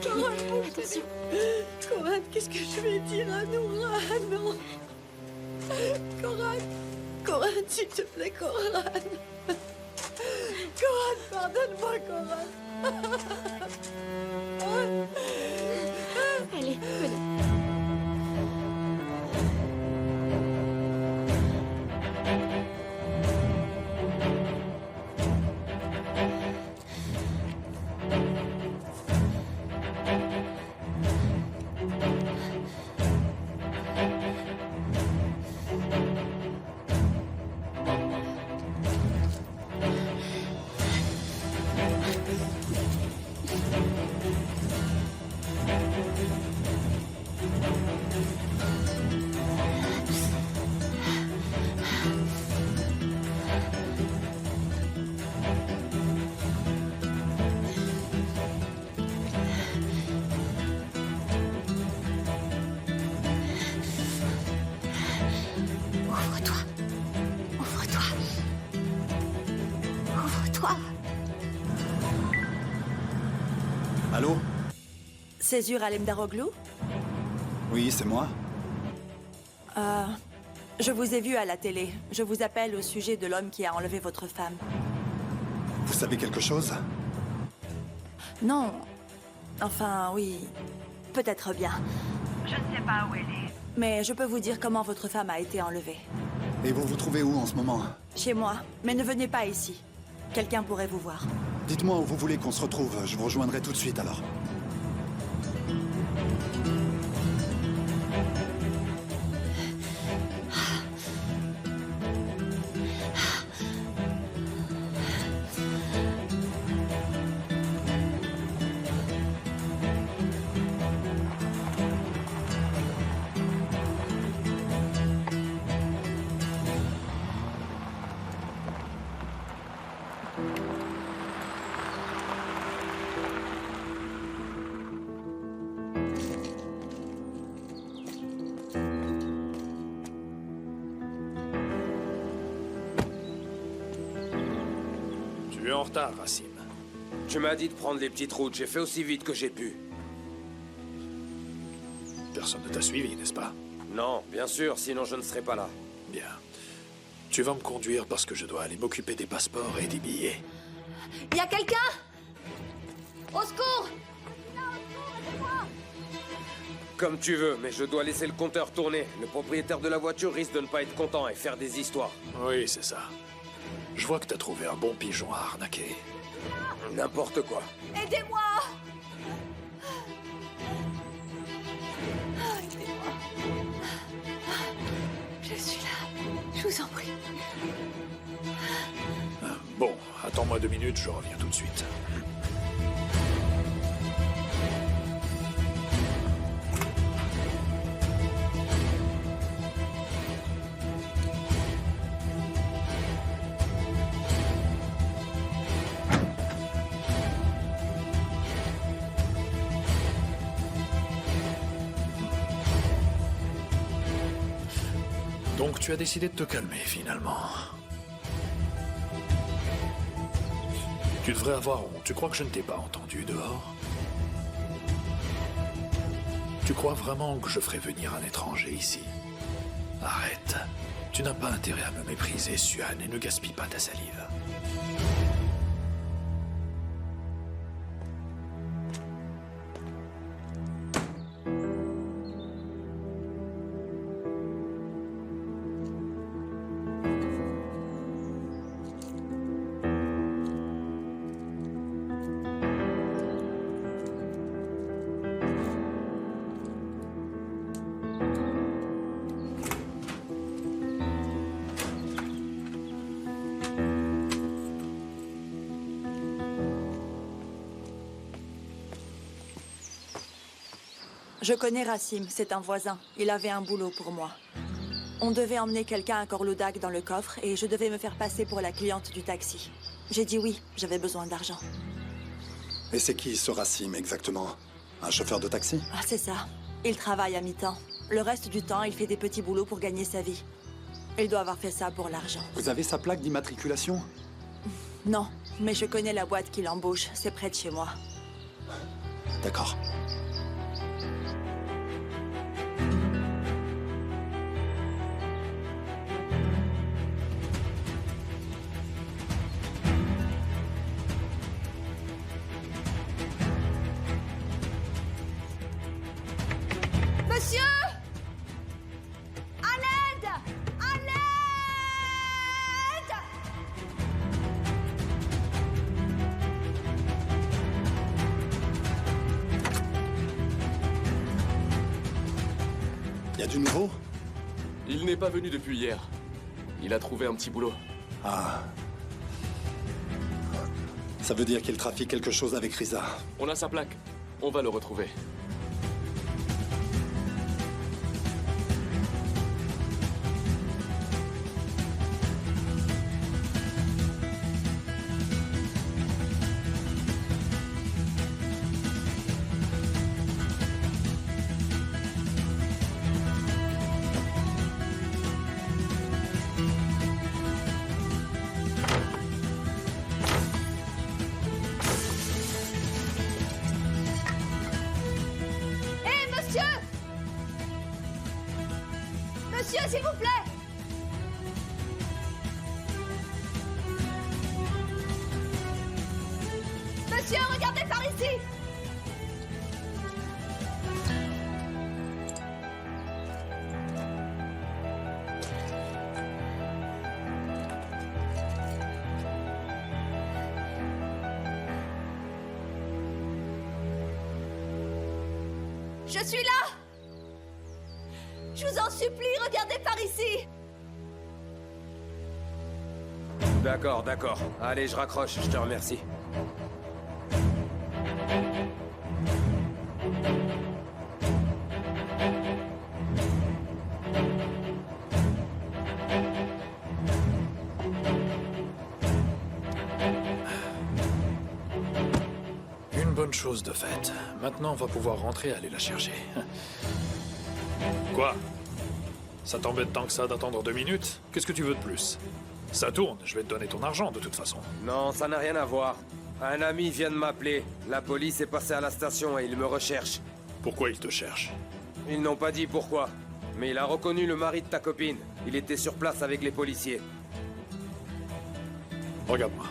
Coran, attention. Coran, qu'est-ce que je vais dire à Noura? Non. Coran. Coran, s'il te plaît, Coran. Coran, pardonne-moi, Coran. Allez, venez. Allô? Césure Alemdaroglu? Oui, c'est moi. Je vous ai vu à la télé. Je vous appelle au sujet de l'homme qui a enlevé votre femme. Vous savez quelque chose? Non. Enfin, oui. Peut-être bien. Je ne sais pas où elle est. Mais je peux vous dire comment votre femme a été enlevée. Et vous vous trouvez où en ce moment? Chez moi. Mais ne venez pas ici. Quelqu'un pourrait vous voir. Dites-moi où vous voulez qu'on se retrouve. Je vous rejoindrai tout de suite alors. Tu es en retard, Racine. Tu m'as dit de prendre les petites routes, j'ai fait aussi vite que j'ai pu. Personne ne t'a suivi, n'est-ce pas? Non, bien sûr, sinon je ne serais pas là. Bien. Tu vas me conduire parce que je dois aller m'occuper des passeports et des billets. Y a quelqu'un? Au secours! Comme tu veux, mais je dois laisser le compteur tourner. Le propriétaire de la voiture risque de ne pas être content et faire des histoires. Oui, c'est ça. Je vois que t'as trouvé un bon pigeon à arnaquer. N'importe quoi. Aidez-moi! Aidez-moi. Je suis là. Je vous en prie. Bon, attends-moi 2 minutes, je reviens tout de suite. Donc tu as décidé de te calmer, finalement. Tu devrais avoir honte. Tu crois que je ne t'ai pas entendu dehors? Tu crois vraiment que je ferais venir un étranger ici? Arrête. Tu n'as pas intérêt à me mépriser, Suan, et ne gaspille pas ta salive. Je connais Racim, c'est un voisin. Il avait un boulot pour moi. On devait emmener quelqu'un à Korludak dans le coffre et je devais me faire passer pour la cliente du taxi. J'ai dit oui, j'avais besoin d'argent. Et c'est qui ce Racim exactement? Un chauffeur de taxi? Ah, c'est ça. Il travaille à mi-temps. Le reste du temps, il fait des petits boulots pour gagner sa vie. Il doit avoir fait ça pour l'argent. Vous avez sa plaque d'immatriculation? Non, mais je connais la boîte qui l'embauche. C'est près de chez moi. D'accord. Monsieur! À l'aide! À l'aide! Y a du nouveau? Il n'est pas venu depuis hier. Il a trouvé un petit boulot. Ah. Ça veut dire qu'il trafique quelque chose avec Risa. On a sa plaque. On va le retrouver. Monsieur, s'il vous plaît! Monsieur, regardez par ici! Je suis là! Je vous en supplie, regardez par ici! D'accord, d'accord. Allez, je raccroche, je te remercie. Une bonne chose de faite. Maintenant, on va pouvoir rentrer et aller la chercher. Quoi? Ça t'embête tant que ça d'attendre 2 minutes? Qu'est-ce que tu veux de plus? Ça tourne, je vais te donner ton argent de toute façon. Non, ça n'a rien à voir. Un ami vient de m'appeler. La police est passée à la station et il me recherche. Pourquoi il te cherche? Ils n'ont pas dit pourquoi. Mais il a reconnu le mari de ta copine. Il était sur place avec les policiers. Regarde-moi.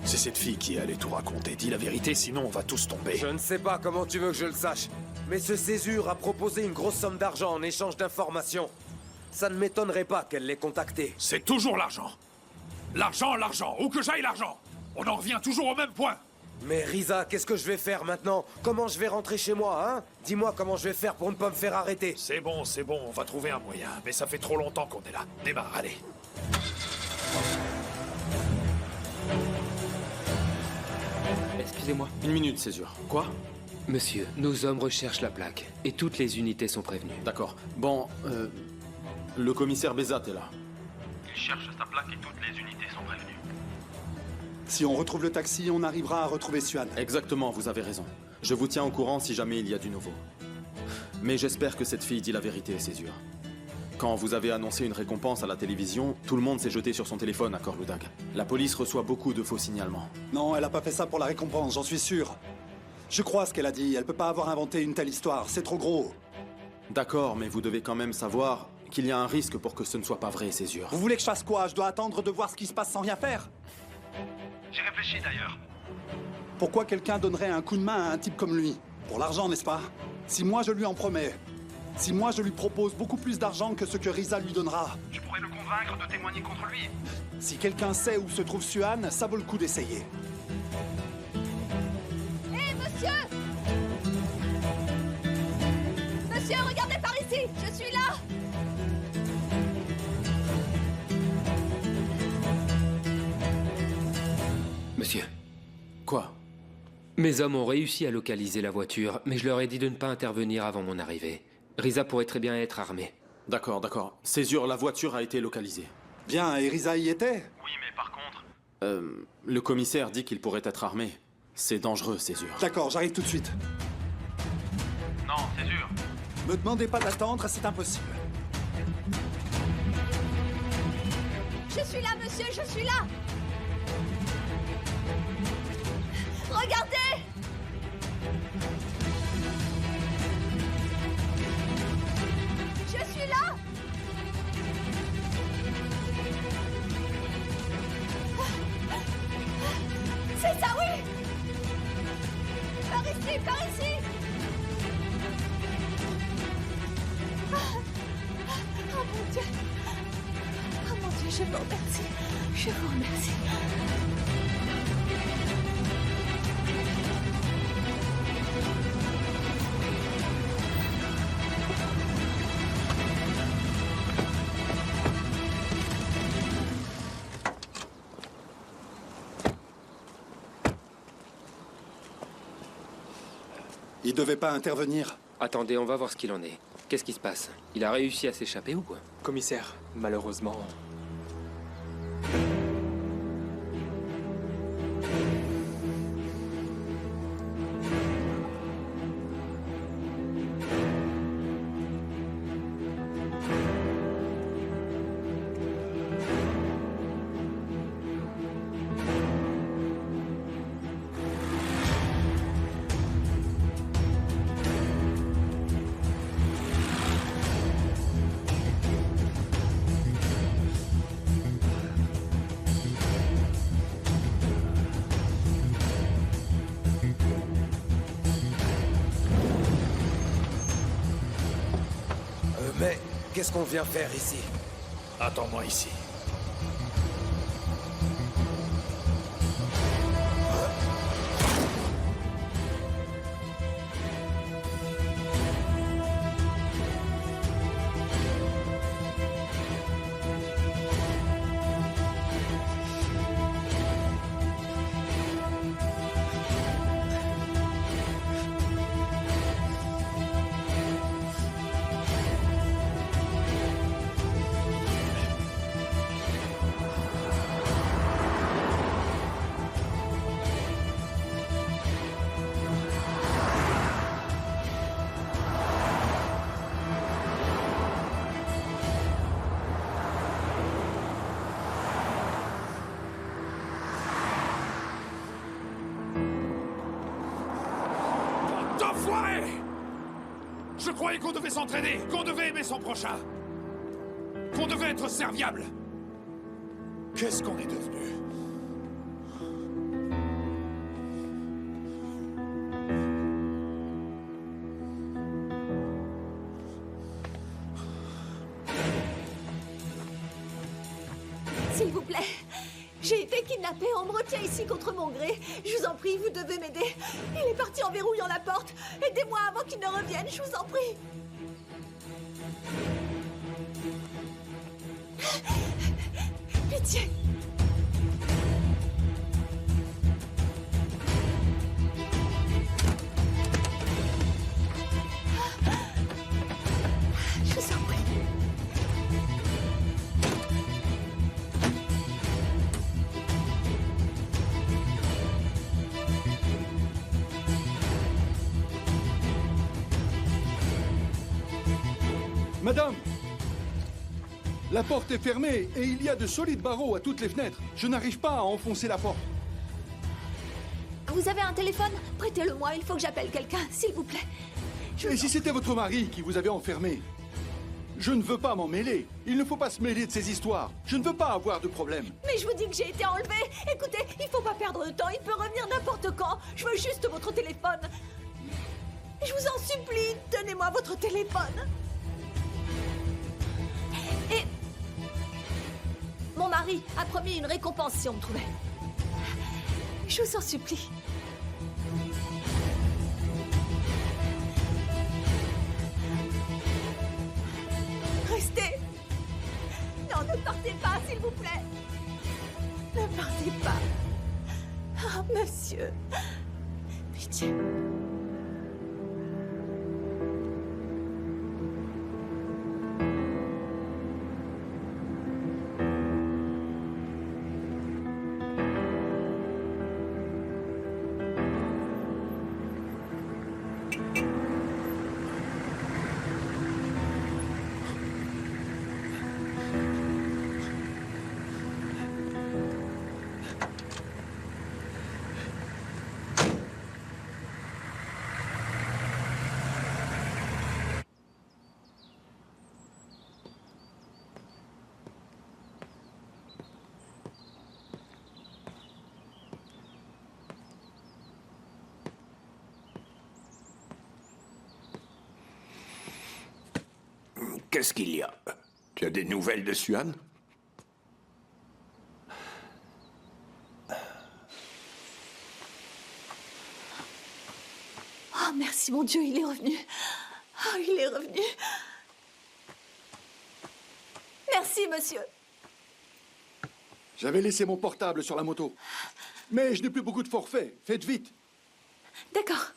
C'est cette fille qui est allée tout raconter. Dis la vérité, sinon on va tous tomber. Je ne sais pas comment tu veux que je le sache. Mais ce Césure a proposé une grosse somme d'argent en échange d'informations. Ça ne m'étonnerait pas qu'elle l'ait contacté. C'est toujours l'argent. L'argent, l'argent. Où que j'aille, l'argent. On en revient toujours au même point. Mais Risa, qu'est-ce que je vais faire maintenant? Comment je vais rentrer chez moi, hein? Dis-moi comment je vais faire pour ne pas me faire arrêter. C'est bon, on va trouver un moyen. Mais ça fait trop longtemps qu'on est là. Démarre, allez. Excusez-moi. 1 minute, Césure. Quoi? Monsieur, nos hommes recherchent la plaque. Et toutes les unités sont prévenues. D'accord. Bon, le commissaire Bézat est là. Il cherche sa plaque et toutes les unités sont prévenues. Si on retrouve le taxi, on arrivera à retrouver Suan. Exactement, vous avez raison. Je vous tiens au courant si jamais il y a du nouveau. Mais j'espère que cette fille dit la vérité, Césure. Quand vous avez annoncé une récompense à la télévision, tout le monde s'est jeté sur son téléphone à Corludag. La police reçoit beaucoup de faux signalements. Non, elle a pas fait ça pour la récompense, j'en suis sûr. Je crois ce qu'elle a dit, elle peut pas avoir inventé une telle histoire, c'est trop gros. D'accord, mais vous devez quand même savoir qu'il y a un risque pour que ce ne soit pas vrai, Césure. Vous voulez que je fasse quoi? Je dois attendre de voir ce qui se passe sans rien faire? J'ai réfléchi d'ailleurs. Pourquoi quelqu'un donnerait un coup de main à un type comme lui? Pour l'argent, n'est-ce pas? Si moi je lui en promets, si moi je lui propose beaucoup plus d'argent que ce que Risa lui donnera... Je pourrais le convaincre de témoigner contre lui. Si quelqu'un sait où se trouve Suan, ça vaut le coup d'essayer. Hé, monsieur! Monsieur, regardez par ici! Je suis là! Monsieur. Quoi? Mes hommes ont réussi à localiser la voiture, mais je leur ai dit de ne pas intervenir avant mon arrivée. Risa pourrait très bien être armée. D'accord, d'accord. Césure, la voiture a été localisée. Bien, et Risa y était? Oui, mais par contre... Le commissaire dit qu'il pourrait être armé. C'est dangereux, Césure. D'accord, j'arrive tout de suite. Non, Césure. Me demandez pas d'attendre, c'est impossible. Je suis là, monsieur, je suis là! Regardez! Je suis là! C'est ça, oui! Par ici, par ici! Oh mon Dieu! Oh mon Dieu, je vous remercie. Je vous remercie. Il devait pas intervenir. Attendez, on va voir ce qu'il en est. Qu'est-ce qui se passe? Il a réussi à s'échapper ou quoi? Commissaire, malheureusement... Mais qu'est-ce qu'on vient faire ici? Attends-moi ici. D'enfoiré! Je croyais qu'on devait s'entraider, qu'on devait aimer son prochain, qu'on devait être serviable. Qu'est-ce qu'on est devenu? S'il vous plaît, j'ai été kidnappée, on me retient ici contre mon gré. Je vous en prie, vous devez m'aider. Il est parti en verrouillant la porte. Aidez-moi avant qu'il ne revienne, je vous en prie. Pitié. Je vous en prie. Madame, la porte est fermée et il y a de solides barreaux à toutes les fenêtres. Je n'arrive pas à enfoncer la porte. Vous avez un téléphone? Prêtez-le-moi, il faut que j'appelle quelqu'un, s'il vous plaît. Et si c'était votre mari qui vous avait enfermé? Je ne veux pas m'en mêler. Il ne faut pas se mêler de ces histoires. Je ne veux pas avoir de problème. Mais je vous dis que j'ai été enlevée. Écoutez, il faut pas perdre de temps, il peut revenir n'importe quand. Je veux juste votre téléphone. Je vous en supplie, donnez-moi votre téléphone. Et mon mari a promis une récompense si on me trouvait. Je vous en supplie. Restez. Non, ne partez pas, s'il vous plaît. Ne partez pas. Oh, monsieur. Pitié. Qu'est-ce qu'il y a? Tu as des nouvelles de Suan? Oh, merci, mon Dieu, il est revenu. Oh, il est revenu. Merci, monsieur. J'avais laissé mon portable sur la moto. Mais je n'ai plus beaucoup de forfaits. Faites vite. D'accord.